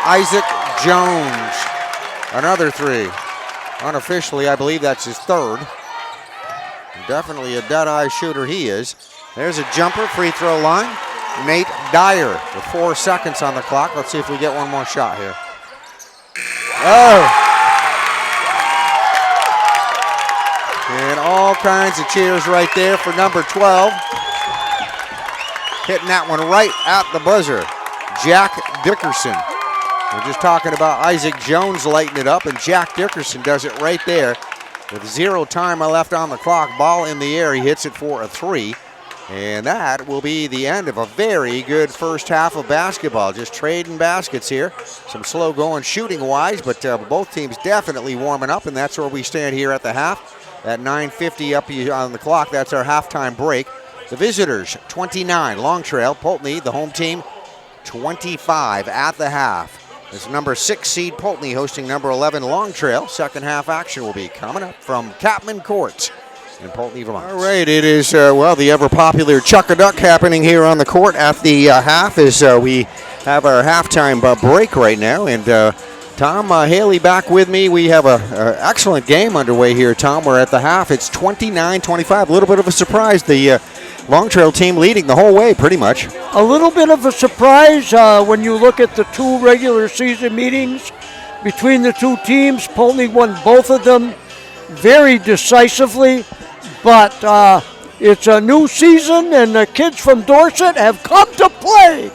Isaac Jones. Another 3. Unofficially, I believe that's his 3rd. Definitely a dead-eye shooter he is. There's a jumper, free throw line. Nate Dyer with 4 seconds on the clock. Let's see if we get one more shot here. Oh! And all kinds of cheers right there for number 12. Hitting that one right at the buzzer. Jack Dickerson. We're just talking about Isaac Jones lighting it up, and Jack Dickerson does it right there. With 0 time left on the clock, ball in the air, he hits it for a 3. And that will be the end of a very good first half of basketball. Just trading baskets here. Some slow going shooting-wise, but both teams definitely warming up, and that's where we stand here at the half. At 9:50 up on the clock, that's our halftime break. The visitors, 29, Long Trail. Poultney, the home team, 25 at the half. It's number 6 seed Poultney hosting number 11 Long Trail. Second half action will be coming up from Capman Court in Poultney, Vermont. All right, it is, the ever popular Chuck-a-Duck happening here on the court at the half as we have our halftime break right now. And Tom Haley back with me. We have an excellent game underway here, Tom. We're at the half. It's 29-25. A little bit of a surprise. The Long Trail team leading the whole way, pretty much. A little bit of a surprise when you look at the two regular season meetings between the two teams. Poultney won both of them very decisively, but it's a new season, and the kids from Dorset have come to play.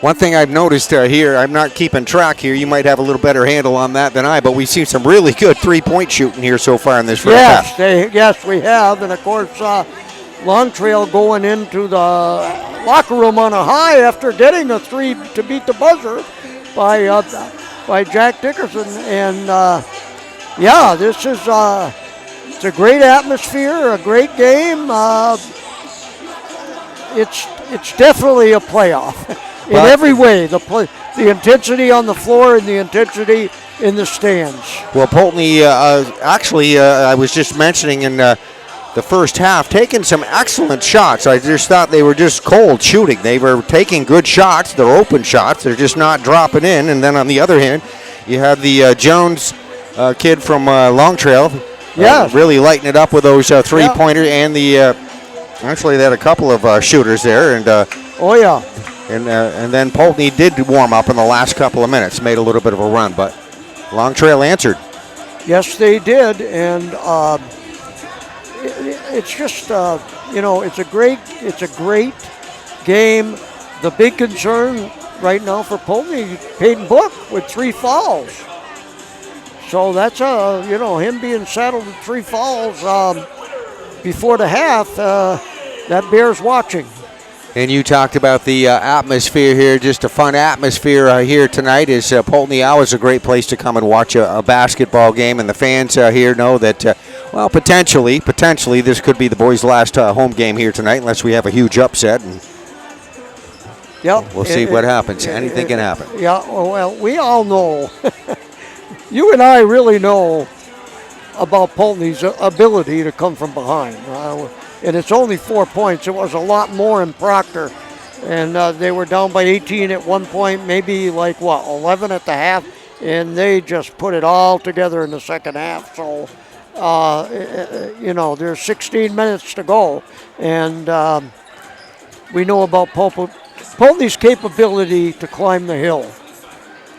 One thing I've noticed here, I'm not keeping track here. You might have a little better handle on that than I, but we've seen some really good three-point shooting here so far in this first half. Yes, we have, and of course, Long Trail going into the locker room on a high after getting a three to beat the buzzer by Jack Dickerson, and this is it's a great atmosphere, a great game. It's definitely a playoff. In every way, the intensity on the floor and the intensity in the stands. Well, Poultney, I was just mentioning in the first half, taking some excellent shots. I just thought they were just cold shooting. They were taking good shots. They're open shots. They're just not dropping in. And then on the other hand, you have the Jones kid from Long Trail really lighting it up with those three-pointer and the actually they had a couple of shooters there. And And then Poultney did warm up in the last couple of minutes, made a little bit of a run, but Long Trail answered. Yes, they did, and it's just it's a great game. The big concern right now for Poultney, Peyton Book with 3 fouls. So that's him being saddled with 3 fouls before the half. That bears watching. And you talked about the atmosphere here, just a fun atmosphere here tonight. Is Poultney always a great place to come and watch a basketball game, and the fans here know that, potentially this could be the boys' last home game here tonight, unless we have a huge upset. And we'll see what happens. Anything can happen. Yeah, well, we all know. You and I really know about Poultney's ability to come from behind. And it's only 4 points. It was a lot more in Proctor. And they were down by 18 at one point, maybe 11 at the half. And they just put it all together in the second half. So, there's 16 minutes to go. And we know about Poultney's capability to climb the hill.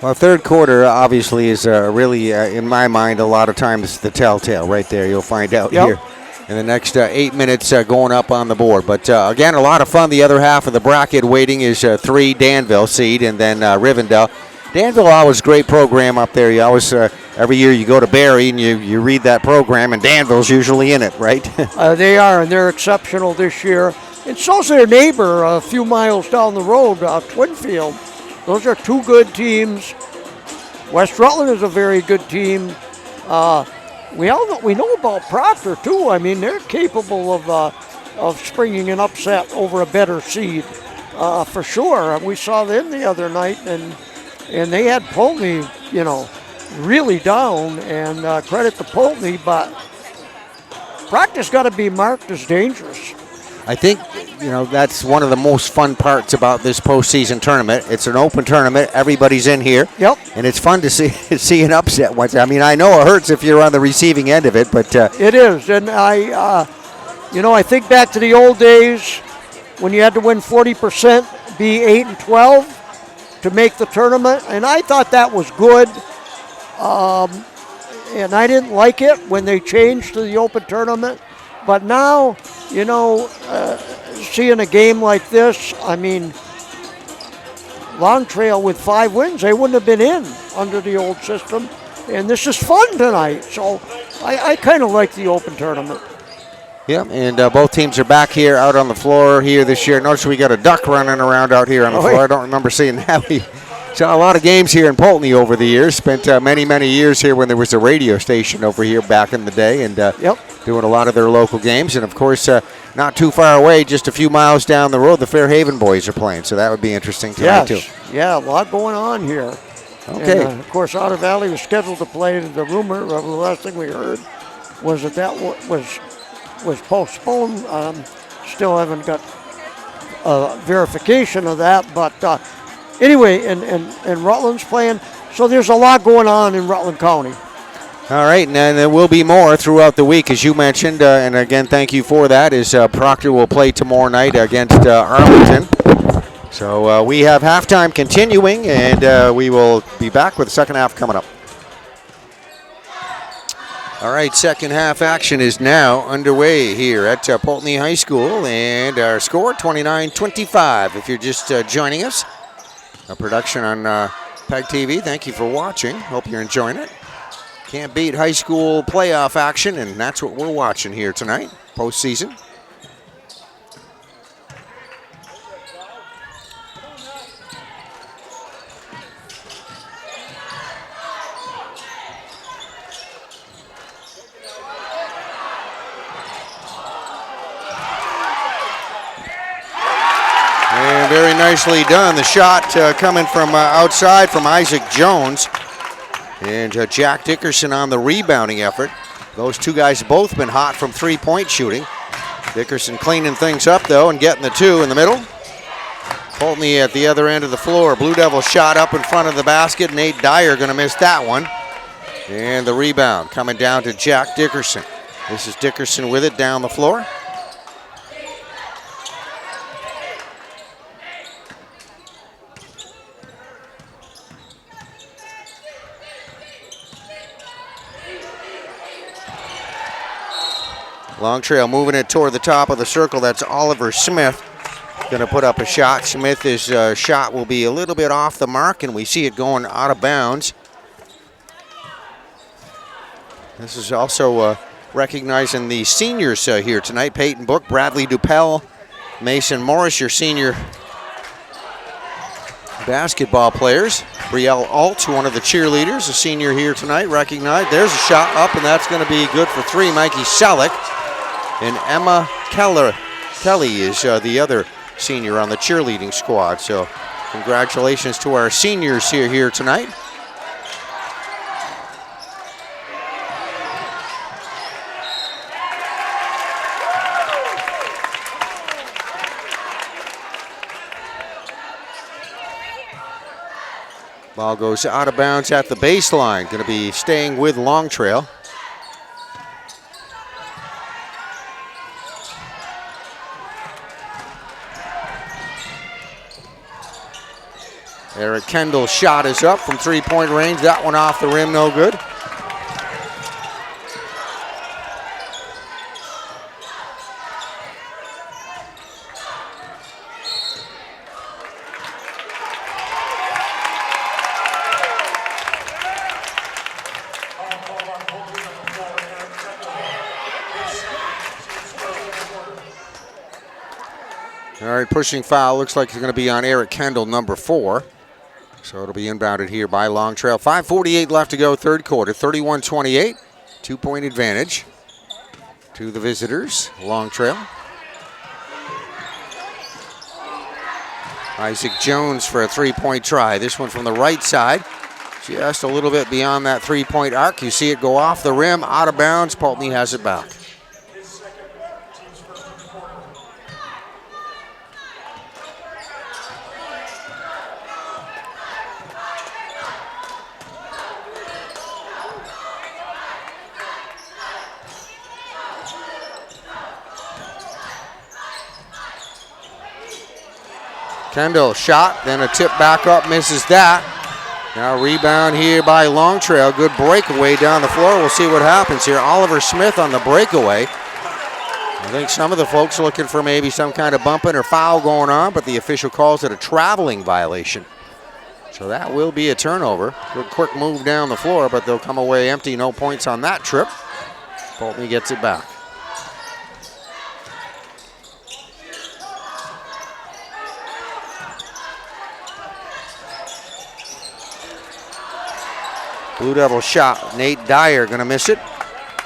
Well, third quarter obviously is really, in my mind, a lot of times the telltale right there. You'll find out here in the next 8 minutes going up on the board. But again, a lot of fun. The other half of the bracket waiting is 3 Danville seed and then Rivendell. Danville always a great program up there. You always, every year you go to Barrie and you read that program, and Danville's usually in it, right? They are, and they're exceptional this year. And so's their neighbor a few miles down the road, Twinfield. Those are 2 good teams. West Rutland is a very good team. We know about Proctor too. I mean, they're capable of springing an upset over a better seed, for sure. We saw them the other night, and they had Poultney, really down. And credit to Poultney, but Proctor's got to be marked as dangerous. I think, that's one of the most fun parts about this postseason tournament. It's an open tournament. Everybody's in here. Yep. And it's fun to see an upset once. I mean, I know it hurts if you're on the receiving end of it, but it is. And I think back to the old days when you had to win 40%, be 8-12 to make the tournament, and I thought that was good. And I didn't like it when they changed to the open tournament. But now, seeing a game like this, I mean, Long Trail with 5 wins, they wouldn't have been in under the old system. And this is fun tonight. So I kind of like the open tournament. Yeah, and both teams are back here out on the floor here this year. Notice we got a duck running around out here on the floor. I don't remember seeing that. We saw a lot of games here in Poultney over the years. Spent many, many years here when there was a radio station over here back in the day. And doing a lot of their local games. And, of course, not too far away, just a few miles down the road, the Fairhaven boys are playing. So that would be interesting tonight, too. Yeah, a lot going on here. Okay. And, of course, Otter Valley was scheduled to play. The rumor, the last thing we heard, was that was postponed. Still haven't got verification of that. But anyway, and Rutland's playing. So there's a lot going on in Rutland County. All right, and then there will be more throughout the week, as you mentioned. And again, thank you for that. As Proctor will play tomorrow night against Arlington. So we have halftime continuing, and we will be back with the second half coming up. All right, second half action is now underway here at Poultney High School, and our score 29-25. If you're just joining us, a production on PEGTV. Thank you for watching. Hope you're enjoying it. Can't beat high school playoff action, and that's what we're watching here tonight, postseason. And very nicely done. The shot coming from outside from Isaac Jones. And Jack Dickerson on the rebounding effort. Those two guys have both been hot from three-point shooting. Dickerson cleaning things up, though, and getting the two in the middle. Poultney at the other end of the floor. Blue Devils shot up in front of the basket. Nate Dyer going to miss that one. And the rebound coming down to Jack Dickerson. This is Dickerson with it down the floor. Long Trail moving it toward the top of the circle. That's Oliver Smith going to put up a shot. Smith, his shot will be a little bit off the mark, and we see it going out of bounds. This is also recognizing the seniors here tonight. Peyton Book, Bradley Dupel, Mason Morris, your senior basketball players. Brielle Alt, one of the cheerleaders, a senior here tonight, recognized. There's a shot up, and that's going to be good for three. Mikey Selleck. And Emma Kelly is the other senior on the cheerleading squad. So congratulations to our seniors here tonight. Ball goes out of bounds at the baseline. Going to be staying with Long Trail. Eric Kendall's shot is up from three-point range. That one off the rim, no good. All right, pushing foul. Looks like it's going to be on Eric Kendall, number 4. So it'll be inbounded here by Long Trail. 5:48 left to go, third quarter. 31-28, 2-point advantage to the visitors, Long Trail. Isaac Jones for a three-point try. This one from the right side. Just a little bit beyond that three-point arc. You see it go off the rim, out of bounds. Poultney has it back. Kendall shot, then a tip back up, misses that. Now rebound here by Long Trail. Good breakaway down the floor. We'll see what happens here. Oliver Smith on the breakaway. I think some of the folks are looking for maybe some kind of bumping or foul going on, but the official calls it a traveling violation. So that will be a turnover. Good quick move down the floor, but they'll come away empty. No points on that trip. Poultney gets it back. Blue Devil shot. Nate Dyer going to miss it.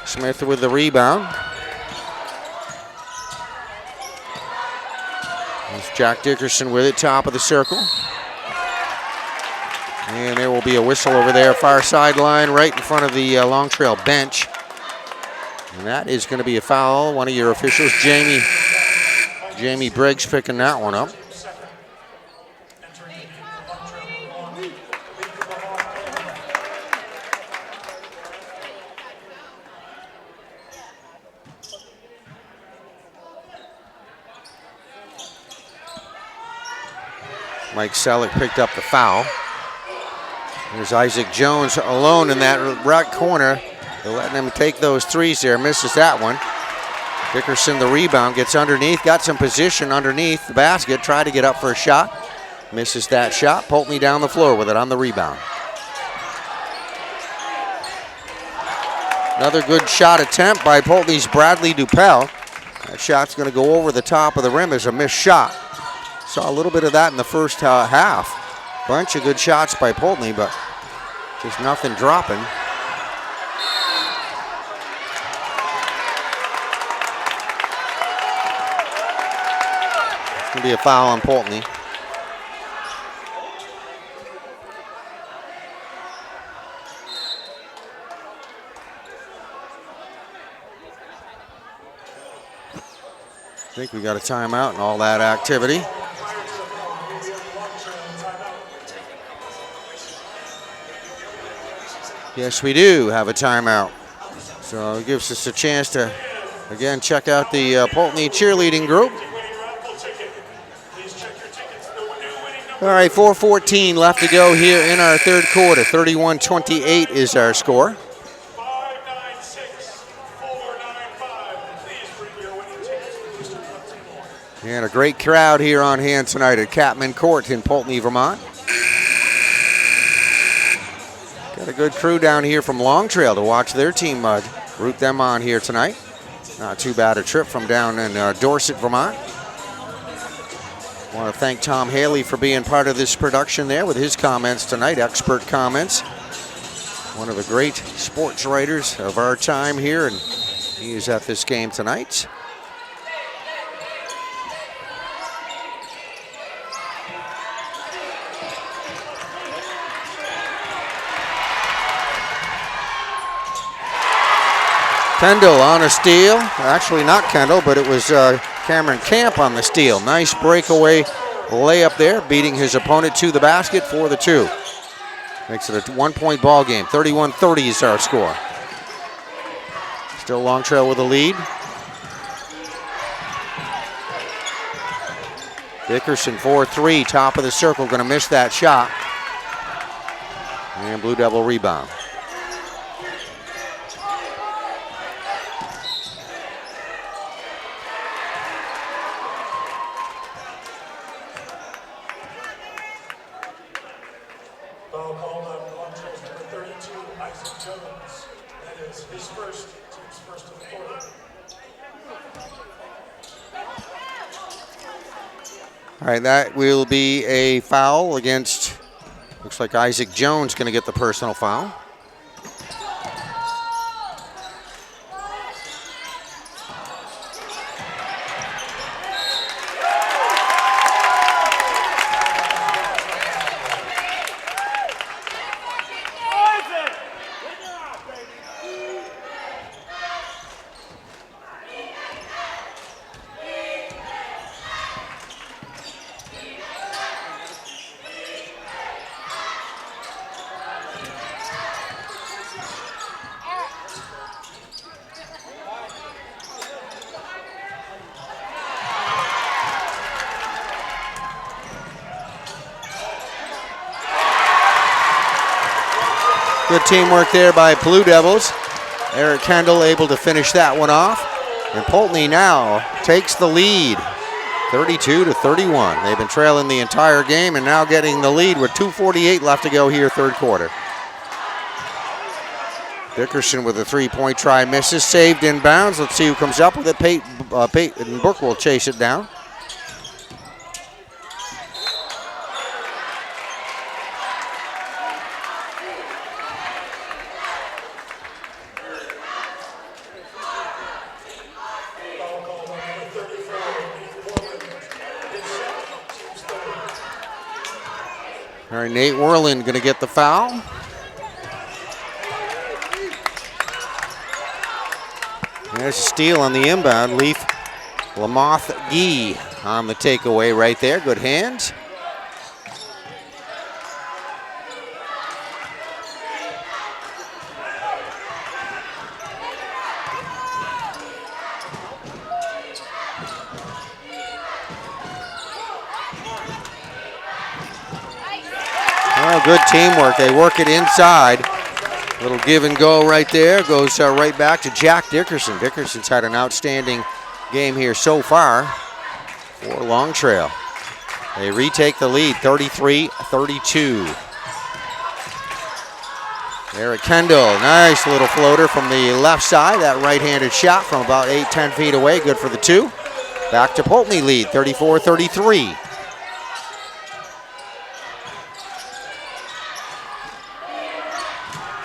Smith with the rebound. There's Jack Dickerson with it, top of the circle. And there will be a whistle over there, far sideline, right in front of the Long Trail bench. And that is going to be a foul. One of your officials, Jamie Briggs, picking that one up. Mike Selleck picked up the foul. There's Isaac Jones alone in that right corner. They're letting him take those threes there. Misses that one. Dickerson, the rebound, gets underneath. Got some position underneath the basket. Tried to get up for a shot. Misses that shot. Poultney down the floor with it on the rebound. Another good shot attempt by Poultney's Bradley Dupel. That shot's going to go over the top of the rim as a missed shot. Saw a little bit of that in the first half. Bunch of good shots by Poultney, but just nothing dropping. It's going to be a foul on Poultney. I think we got a timeout and all that activity. Yes, we do have a timeout. So it gives us a chance to, again, check out the Poultney cheerleading group. All right, 4:14 left to go here in our third quarter. 31-28 is our score. And a great crowd here on hand tonight at Catman Court in Poultney, Vermont. Got a good crew down here from Long Trail to watch their team root them on here tonight. Not too bad a trip from down in Dorset, Vermont. Want to thank Tom Haley for being part of this production there with his comments tonight, expert comments. One of the great sports writers of our time here, and he is at this game tonight. Kendall on a steal. Actually not Kendall, but it was Cameron Camp on the steal. Nice breakaway layup there, beating his opponent to the basket for the two. Makes it a 1-point ball game. 31-30 is our score. Still Long Trail with a lead. Dickerson 4-3, top of the circle, going to miss that shot. And Blue Devil rebound. All right, that will be a foul against, looks like Isaac Jones going to get the personal foul. Good teamwork there by Blue Devils. Eric Kendall able to finish that one off. And Poultney now takes the lead, 32-31. They've been trailing the entire game and now getting the lead with 2:48 left to go here, third quarter. Dickerson with a three-point try, misses, saved in bounds. Let's see who comes up with it. Peyton Book will chase it down. All right, Nate Werland going to get the foul. There's a steal on the inbound. Leaf Lamoth Gee on the takeaway right there. Good hands. Oh, good teamwork. They work it inside. Little give and go right there. Goes right back to Jack Dickerson. Dickerson's had an outstanding game here so far for Long Trail. They retake the lead, 33-32. Eric Kendall, nice little floater from the left side. That right-handed shot from about 8-10 feet away, good for the 2. Back to Poultney lead, 34-33.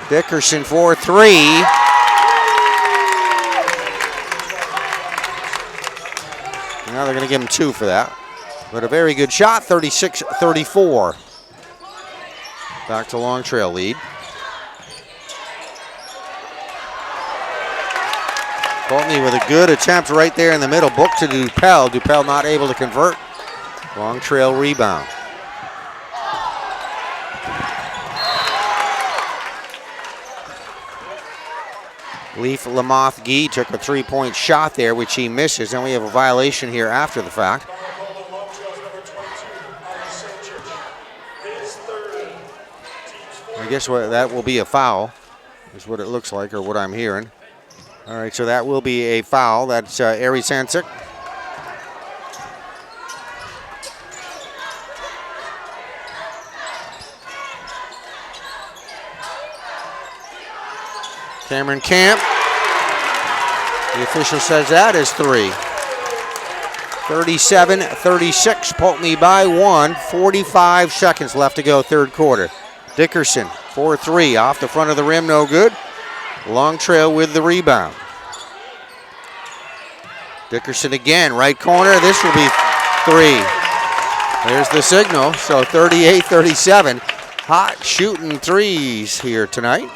Dickerson for 3. Now they're going to give him 2 for that. But a very good shot, 36-34. Back to Long Trail lead. Poultney with a good attempt right there in the middle. Book to Dupel. Dupel not able to convert. Long Trail rebound. Leaf Lamoth Gee took a 3-point shot there, which he misses. And we have a violation here after the fact. I guess that will be a foul, is what it looks like, or what I'm hearing. All right, so that will be a foul. That's Ari Sancic. Cameron Camp. The official says that is 3. 37-36, Poultney by 1. 45 seconds left to go, third quarter. Dickerson, 4-3, off the front of the rim, no good. Long Trail with the rebound. Dickerson again, right corner. This will be 3. There's the signal. So 38-37. Hot shooting threes here tonight.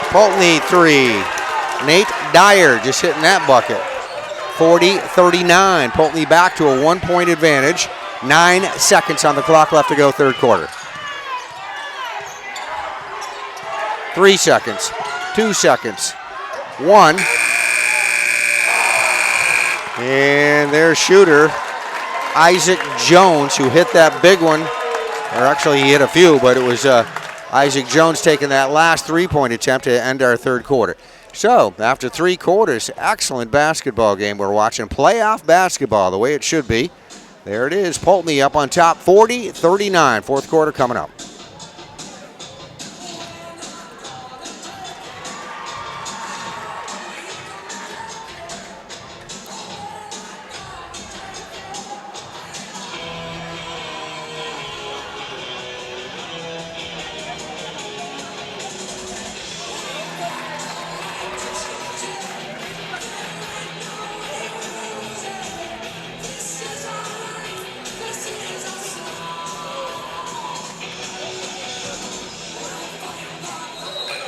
Poultney 3. Nate Dyer just hitting that bucket. 40-39. Poultney back to a 1-point advantage. 9 seconds on the clock left to go, third quarter. 3 seconds. 2 seconds. 1. And their shooter, Isaac Jones, who hit that big one. Or actually, he hit a few, but it was Isaac Jones taking that last 3-point attempt to end our third quarter. So, after 3 quarters, excellent basketball game. We're watching playoff basketball the way it should be. There it is, Poultney up on top, 40-39. Fourth quarter coming up.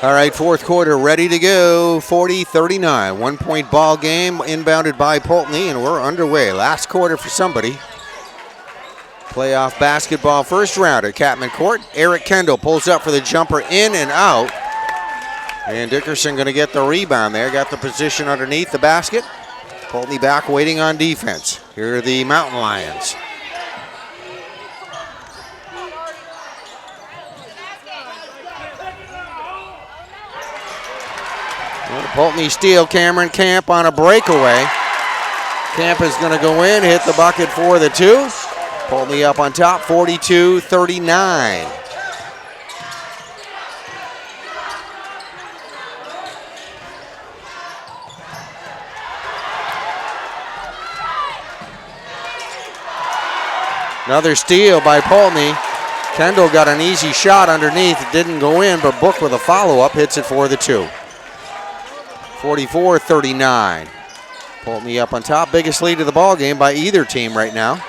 All right, fourth quarter ready to go, 40-39. 1-point ball game inbounded by Poultney, and we're underway. Last quarter for somebody. Playoff basketball first round at Catman Court. Eric Kendall pulls up for the jumper, in and out. And Dickerson going to get the rebound there. Got the position underneath the basket. Poultney back waiting on defense. Here are the Mountain Lions. Poultney steal, Cameron Camp on a breakaway. Camp is going to go in, hit the bucket for the 2. Poultney up on top, 42-39. Another steal by Poultney. Kendall got an easy shot underneath. It didn't go in, but Book with a follow-up hits it for the 2. 44-39. Poultney up on top. Biggest lead of the ball game by either team right now.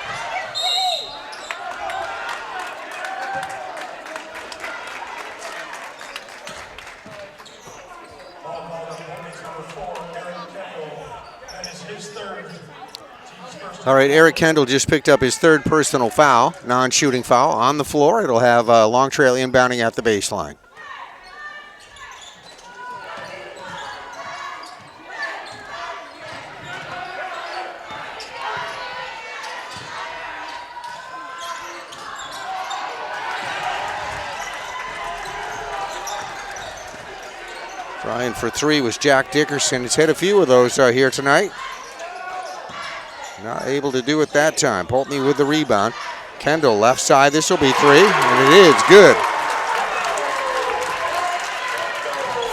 All right, Eric Kendall just picked up his 3rd personal foul, non-shooting foul on the floor. It'll have Long Trail inbounding at the baseline. Trying for three was Jack Dickerson. He's hit a few of those here tonight. Not able to do it that time. Poultney with the rebound. Kendall left side. This will be three, and it is good.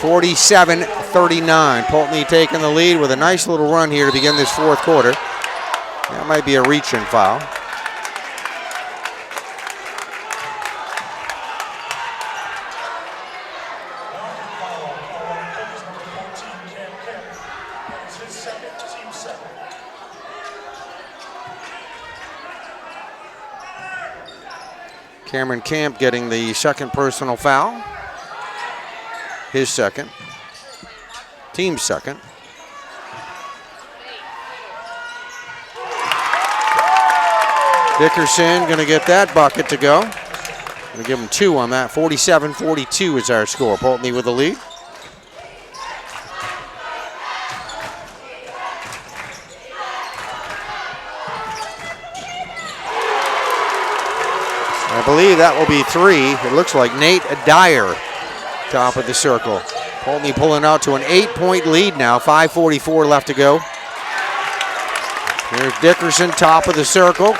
47-39. Poultney taking the lead with a nice little run here to begin this fourth quarter. That might be a reach-in foul. Cameron Camp getting the second personal foul. His second. Team's second. Dickerson going to get that bucket to go. Going to give him two on that. 47-42 is our score. Poultney with the lead. I believe that will be three. It looks like Nate Dyer, top of the circle. Poultney pulling out to an 8-point lead now. 5:44 left to go. Here's Dickerson, top of the circle.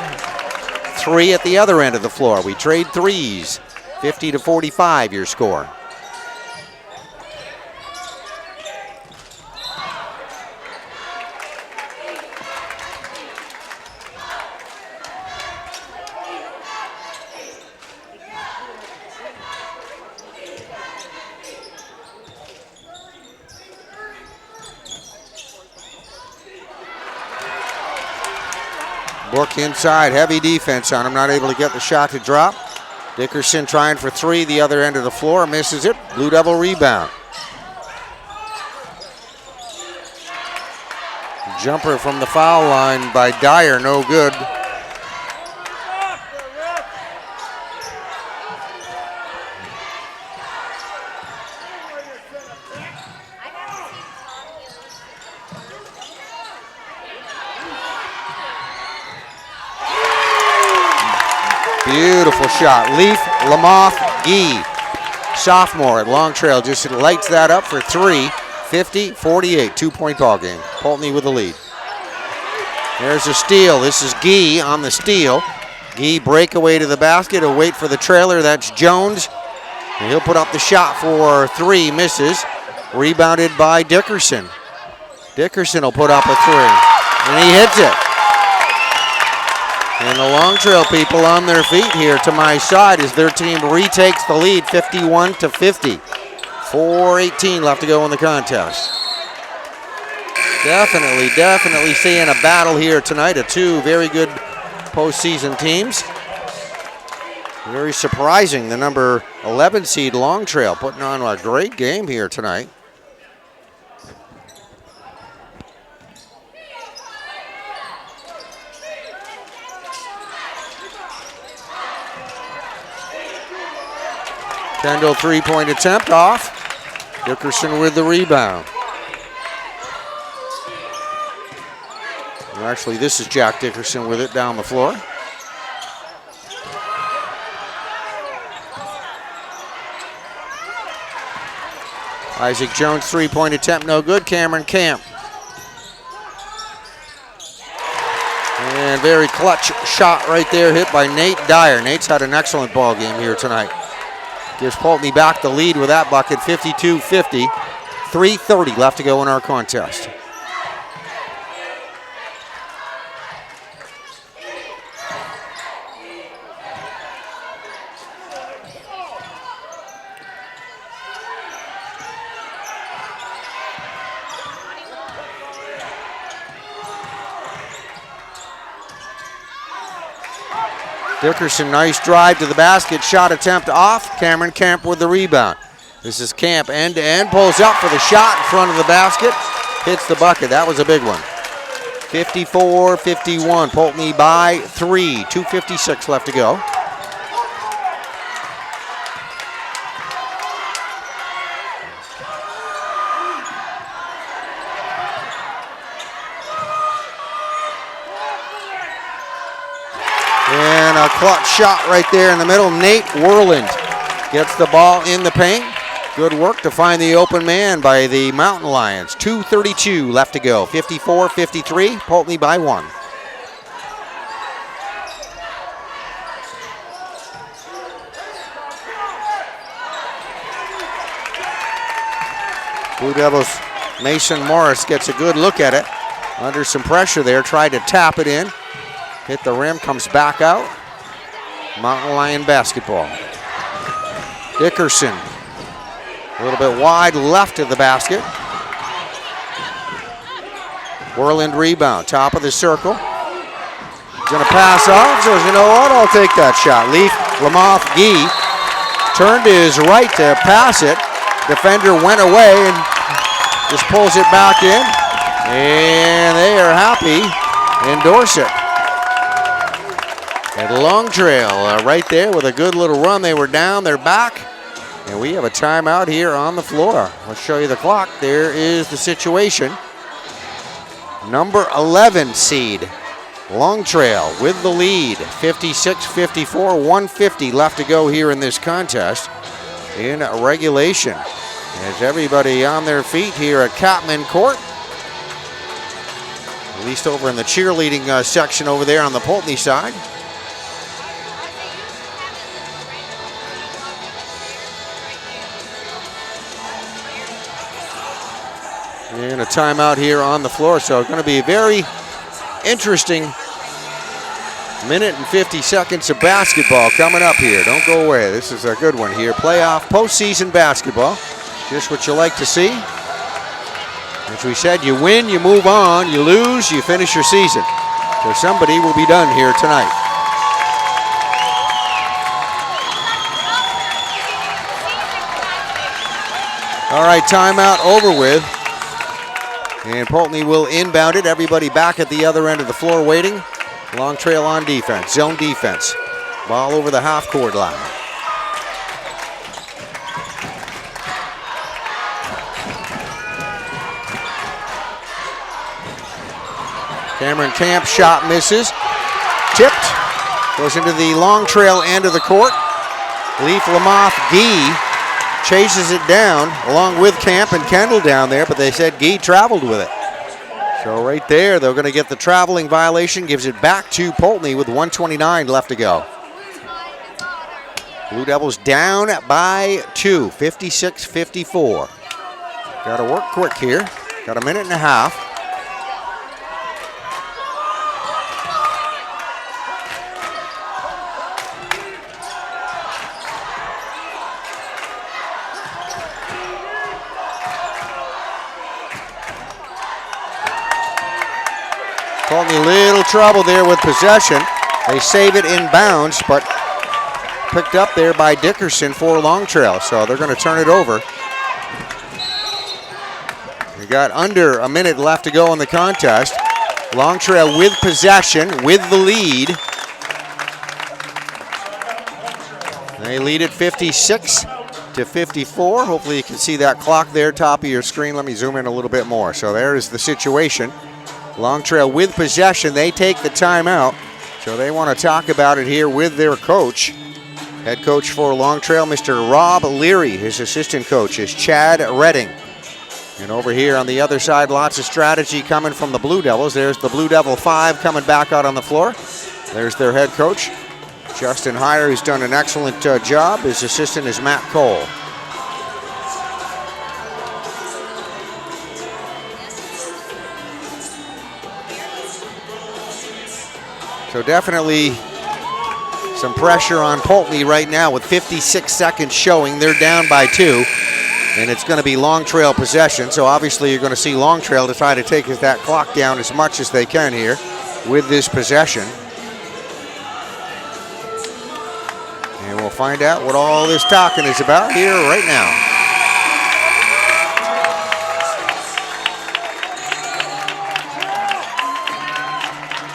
Three at the other end of the floor. We trade threes. 50-45 your score. Book inside, heavy defense on him, not able to get the shot to drop. Dickerson trying for three, the other end of the floor, misses it. Blue Devil rebound. Jumper from the foul line by Dyer, no good. Beautiful shot. Leaf Lamoth Gee, sophomore at Long Trail, just lights that up for three. 50-48, 2-point ball game. Poultney with the lead. There's a steal. This is Gee on the steal. Gee breakaway to the basket. He'll wait for the trailer. That's Jones. And he'll put up the shot for three. Misses. Rebounded by Dickerson. Dickerson will put up a three. And he hits it. And the Long Trail people on their feet here to my side as their team retakes the lead 51-50. 4:18 left to go in the contest. Definitely seeing a battle here tonight of two very good postseason teams. Very surprising, the number 11 seed Long Trail putting on a great game here tonight. Kendall three-point attempt off. Dickerson with the rebound. Well, actually, this is Jack Dickerson with it down the floor. Isaac Jones three-point attempt, no good. Cameron Camp. And very clutch shot right there, hit by Nate Dyer. Nate's had an excellent ball game here tonight. Gives Poultney back the lead with that bucket, 52-50. 3:30 left to go in our contest. Dickerson, nice drive to the basket, shot attempt off. Cameron Camp with the rebound. This is Camp end-to-end, pulls up for the shot in front of the basket, hits the bucket. That was a big one. 54-51, Poultney by three, 2:56 left to go. A clutch shot right there in the middle. Nate Worland gets the ball in the paint. Good work to find the open man by the Mountain Lions. 2:32 left to go. 54-53, Poultney by 1. Blue Devils' Mason Morris gets a good look at it. Under some pressure there, tried to tap it in. Hit the rim, comes back out. Mountain Lion basketball. Dickerson, a little bit wide left of the basket. Whirlwind rebound, top of the circle. Gonna pass off, says, you know what, I'll take that shot. Leaf Lamoth Gee turned to his right to pass it. Defender went away and just pulls it back in. And they are happy in Dorset. And Long Trail right there with a good little run. They were down, they're back. And we have a timeout here on the floor. Let's show you the clock. There is the situation. Number 11 seed, Long Trail with the lead. 56-54, 150 left to go here in this contest in regulation. As everybody on their feet here at Catman Court. At least over in the cheerleading section over there on the Poultney side. And a timeout here on the floor. So it's going to be a very interesting minute and 50 seconds of basketball coming up here. Don't go away. This is a good one here. Playoff, postseason basketball. Just what you like to see. As we said, you win, you move on. You lose, you finish your season. So somebody will be done here tonight. All right, timeout over with. And Poultney will inbound it. Everybody back at the other end of the floor waiting. Long Trail on defense, zone defense. Ball over the half-court line. Cameron Camp shot misses. Tipped. Goes into the Long Trail end of the court. Leaf Lamoth Gee chases it down along with Camp and Kendall down there, but they said Gee traveled with it. So right there, they're going to get the traveling violation. Gives it back to Poultney with 1:29 left to go. Blue Devils down by 2, 56-54. Got to work quick here. Got a minute and a half. Poultney little trouble there with possession. They save it in bounds, but picked up there by Dickerson for Long Trail. So they're going to turn it over. We got under a minute left to go in the contest. Long Trail with possession, with the lead. They lead at 56-54. Hopefully you can see that clock there, top of your screen. Let me zoom in a little bit more. So there is the situation. Long Trail with possession. They take the timeout. So they want to talk about it here with their coach. Head coach for Long Trail, Mr. Rob Leary. His assistant coach is Chad Redding. And over here on the other side, lots of strategy coming from the Blue Devils. There's the Blue Devil 5 coming back out on the floor. There's their head coach, Justin Heyer, who's done an excellent job. His assistant is Matt Cole. So definitely some pressure on Poultney right now with 56 seconds showing. They're down by 2, and it's going to be Long Trail possession. So obviously you're going to see Long Trail to try to take that clock down as much as they can here with this possession. And we'll find out what all this talking is about here right now.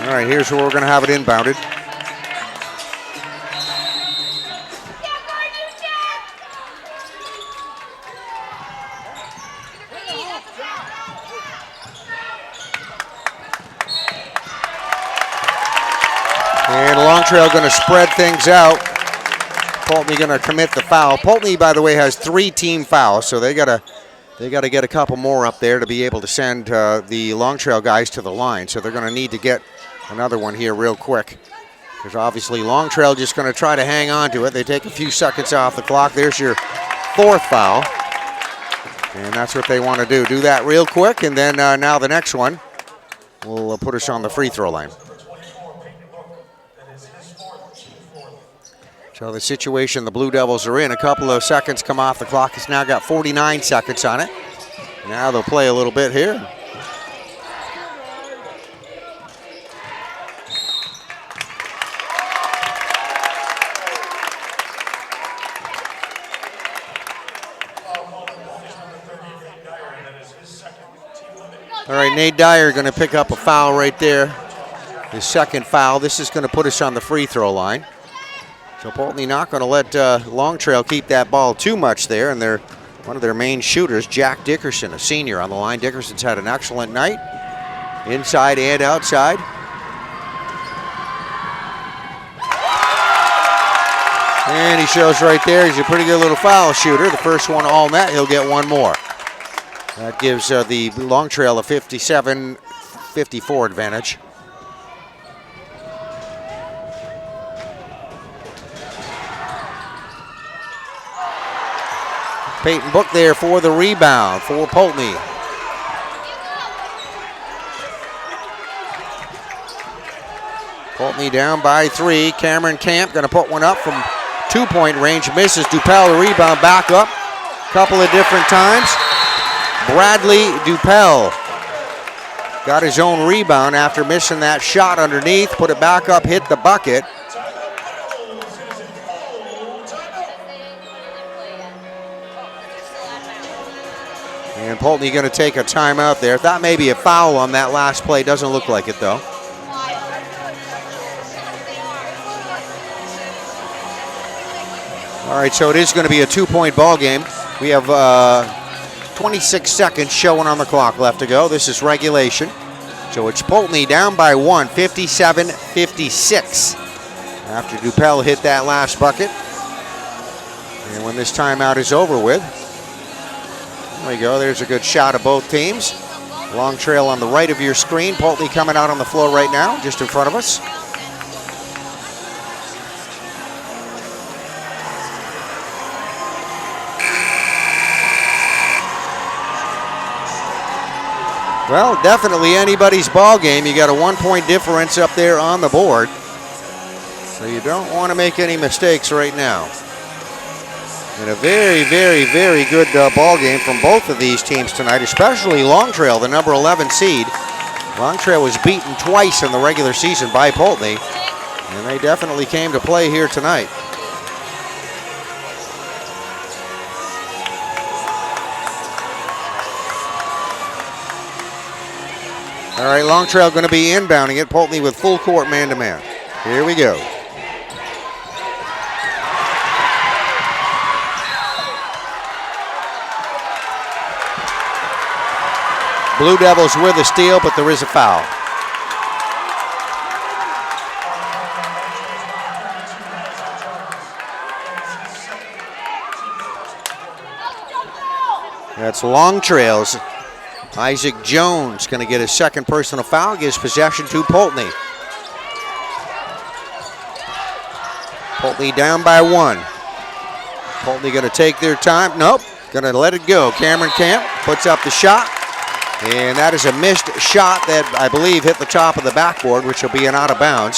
All right, here's where we're going to have it inbounded. And Long Trail going to spread things out. Poultney going to commit the foul. Poultney, by the way, has 3 team fouls, so they got to get a couple more up there to be able to send the Long Trail guys to the line. So they're going to need to get another one here real quick. Because obviously Long Trail just going to try to hang on to it. They take a few seconds off the clock. There's your 4th foul. And that's what they want to do. Do that real quick, and then now the next one will put us on the free throw line. So the situation the Blue Devils are in, a couple of seconds come off the clock. It's now got 49 seconds on it. Now they'll play a little bit here. All right, Nate Dyer going to pick up a foul right there. His 2nd foul. This is going to put us on the free throw line. So Poultney not going to let Long Trail keep that ball too much there, and one of their main shooters, Jack Dickerson, a senior on the line. Dickerson's had an excellent night, inside and outside. And he shows right there he's a pretty good little foul shooter. The first one all net, he'll get one more. That gives the Long Trail a 57-54 advantage. Peyton Book there for the rebound for Poultney. Poultney down by 3. Cameron Camp going to put one up from 2-point range. Misses. Dupel the rebound back up. Couple of different times. Bradley Dupel got his own rebound after missing that shot underneath. Put it back up, hit the bucket. And Poultney going to take a timeout there. Thought maybe a foul on that last play. Doesn't look like it, though. All right, so it is going to be a 2-point ball game. We have 26 seconds showing on the clock left to go. This is regulation. So it's Poultney down by 1, 57-56. After Dupel hit that last bucket. And when this timeout is over with, there we go. There's a good shot of both teams. Long Trail on the right of your screen. Poultney coming out on the floor right now, just in front of us. Well, definitely anybody's ball game. You got a 1-point difference up there on the board. So you don't want to make any mistakes right now. And a very, very, very good ball game from both of these teams tonight, especially Long Trail, the number 11 seed. Long Trail was beaten twice in the regular season by Poultney, and they definitely came to play here tonight. All right, Long Trail going to be inbounding it. Poultney with full court man-to-man. Here we go. Blue Devils with a steal, but there is a foul. That's Long Trail's Isaac Jones going to get his 2nd personal foul, gives possession to Poultney. Poultney down by 1. Poultney going to take their time. Nope, going to let it go. Cameron Camp puts up the shot, and that is a missed shot that I believe hit the top of the backboard, which will be an out of bounds.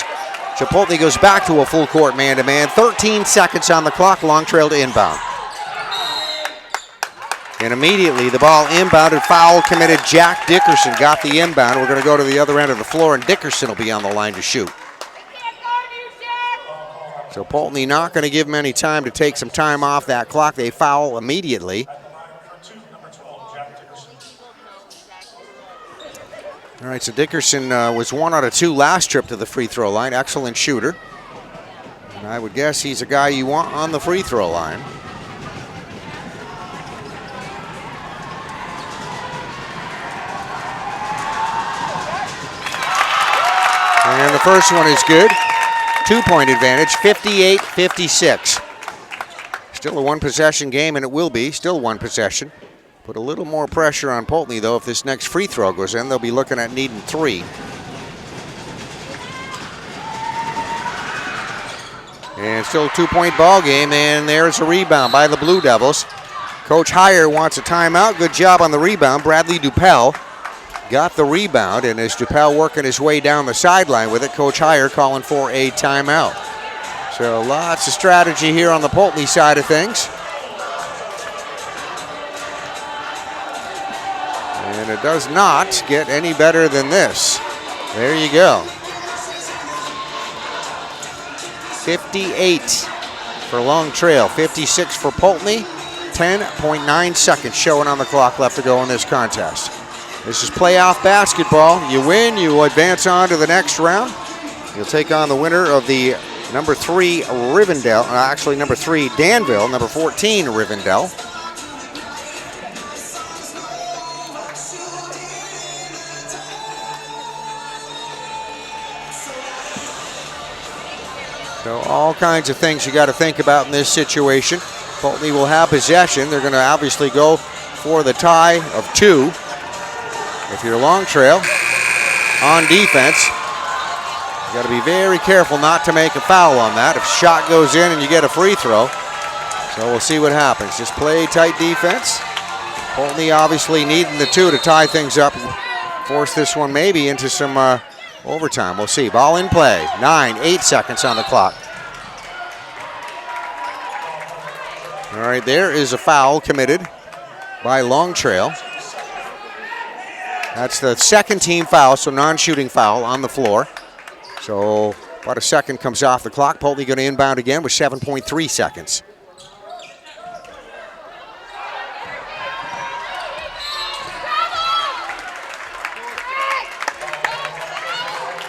So Poultney goes back to a full court man-to-man. 13 seconds on the clock. Long Trail to inbound. And immediately the ball inbounded, foul committed. Jack Dickerson got the inbound. We're going to go to the other end of the floor, and Dickerson will be on the line to shoot. So Poultney not going to give him any time to take some time off that clock. They foul immediately. All right, so Dickerson was 1 out of 2 last trip to the free throw line. Excellent shooter. And I would guess he's a guy you want on the free throw line. And the first one is good. 2-point advantage, 58-56. Still a one-possession game, and it will be. Still one possession. Put a little more pressure on Poultney, though. If this next free throw goes in, they'll be looking at needing 3. And still a 2-point ball game, and there's a rebound by the Blue Devils. Coach Heyer wants a timeout. Good job on the rebound. Bradley Dupel got the rebound, and as Dupel working his way down the sideline with it, Coach Heyer calling for a timeout. So lots of strategy here on the Poultney side of things. And it does not get any better than this. There you go. 58 for Long Trail, 56 for Poultney. 10.9 seconds showing on the clock left to go in this contest. This is playoff basketball. You win, you advance on to the next round. You'll take on the winner of the number 3 Rivendell, actually number 3 Danville, number 14 Rivendell. So all kinds of things you got to think about in this situation. Poultney will have possession. They're going to obviously go for the tie of 2. If you're Long Trail on defense, you got to be very careful not to make a foul on that. If shot goes in and you get a free throw. So we'll see what happens. Just play tight defense. Poultney obviously needing the 2 to tie things up. Force this one maybe into some overtime. We'll see. Ball in play. 8 seconds on the clock. All right, there is a foul committed by Long Trail. That's the second team foul, so non-shooting foul on the floor. So about a second comes off the clock. Poultney going to inbound again with 7.3 seconds.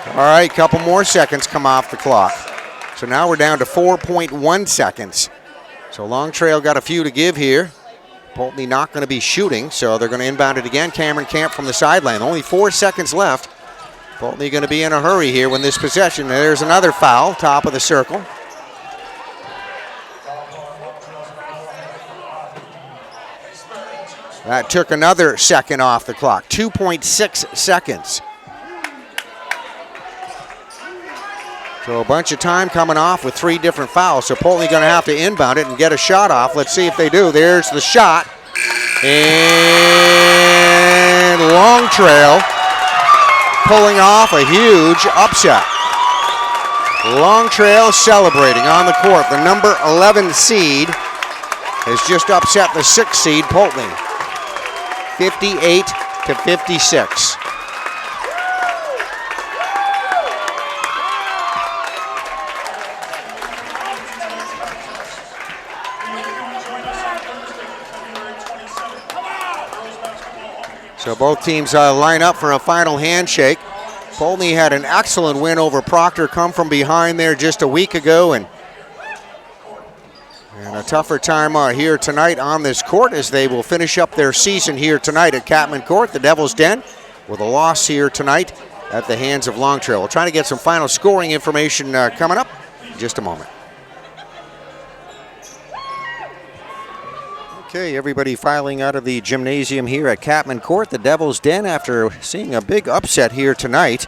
All right, couple more seconds come off the clock. So now we're down to 4.1 seconds. So Long Trail got a few to give here. Poultney not going to be shooting, so they're going to inbound it again. Cameron Camp from the sideline. Only 4 seconds left. Poultney going to be in a hurry here when this possession. There's another foul, top of the circle. That took another second off the clock. 2.6 seconds. So a bunch of time coming off with 3 different fouls. So Poultney going to have to inbound it and get a shot off. Let's see if they do. There's the shot. And Long Trail pulling off a huge upset. Long Trail celebrating on the court. The number 11 seed has just upset the 6th seed, Poultney. 58-56. So both teams line up for a final handshake. Poultney had an excellent win over Proctor, come from behind there just a week ago, and a tougher time here tonight on this court as they will finish up their season here tonight at Catman Court, the Devil's Den, with a loss here tonight at the hands of Long Trail. We'll try to get some final scoring information coming up in just a moment. Okay, everybody filing out of the gymnasium here at Catman Court, the Devil's Den, after seeing a big upset here tonight.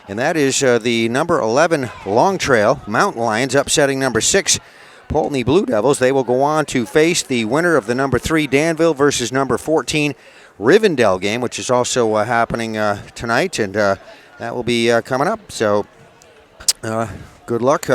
And that is the number 11 Long Trail Mountain Lions upsetting number 6 Poultney Blue Devils. They will go on to face the winner of the number 3 Danville versus number 14 Rivendell game, which is also happening tonight, and that will be coming up. So good luck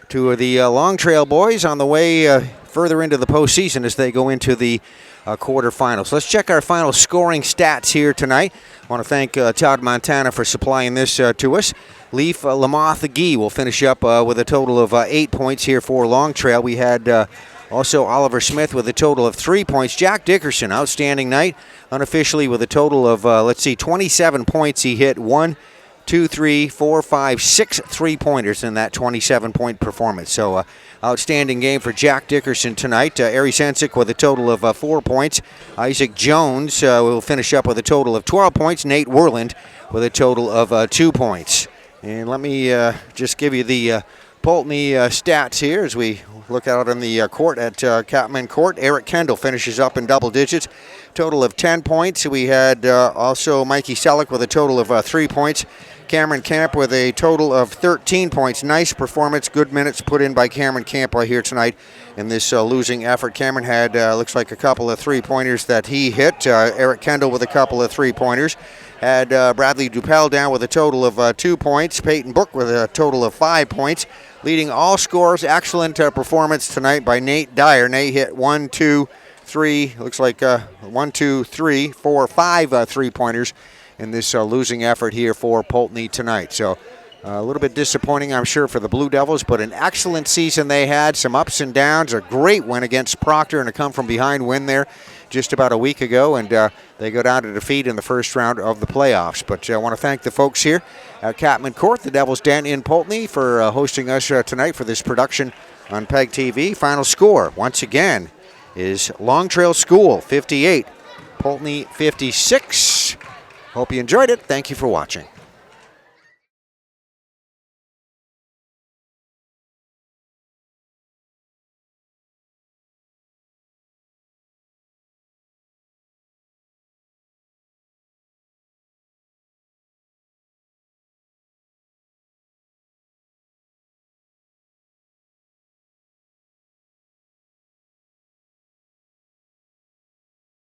to the Long Trail boys on the way further into the postseason as they go into the quarterfinals. Let's check our final scoring stats here tonight. I want to thank Todd Montana for supplying this to us. Leaf Lamoth Gee will finish up with a total of 8 points here for Long Trail. We had also Oliver Smith with a total of 3 points. Jack Dickerson, outstanding night, unofficially with a total of, 27 points. He hit 1, 2, 3, 4, 5, 6 3-pointers in that 27-point performance. So outstanding game for Jack Dickerson tonight. Ari Sensic with a total of 4 points. Isaac Jones will finish up with a total of 12 points. Nate Werland with a total of 2 points. And let me just give you the Poultney stats here as we look out on the court at Catman Court. Eric Kendall finishes up in double digits, total of 10 points. We had also Mikey Selleck with a total of 3 points. Cameron Camp with a total of 13 points. Nice performance, good minutes put in by Cameron Camp here tonight in this losing effort. Cameron had, looks like, a couple of three-pointers that he hit. Eric Kendall with a couple of three-pointers. Had Bradley Dupel down with a total of 2 points. Peyton Book with a total of 5 points. Leading all scorers, excellent performance tonight by Nate Dyer. Nate hit 1, 2, 3, looks like 1, 2, 3, 4, 5 three-pointers in this losing effort here for Poultney tonight. So a little bit disappointing, I'm sure, for the Blue Devils, but an excellent season they had. Some ups and downs. A great win against Proctor and a come-from-behind win there just about a week ago, and they go down to defeat in the first round of the playoffs. But I want to thank the folks here at Catman Court, the Devils Den in Poultney, for hosting us tonight for this production on PEGTV. Final score, once again, is Long Trail School 58, Poultney 56. Hope you enjoyed it. Thank you for watching.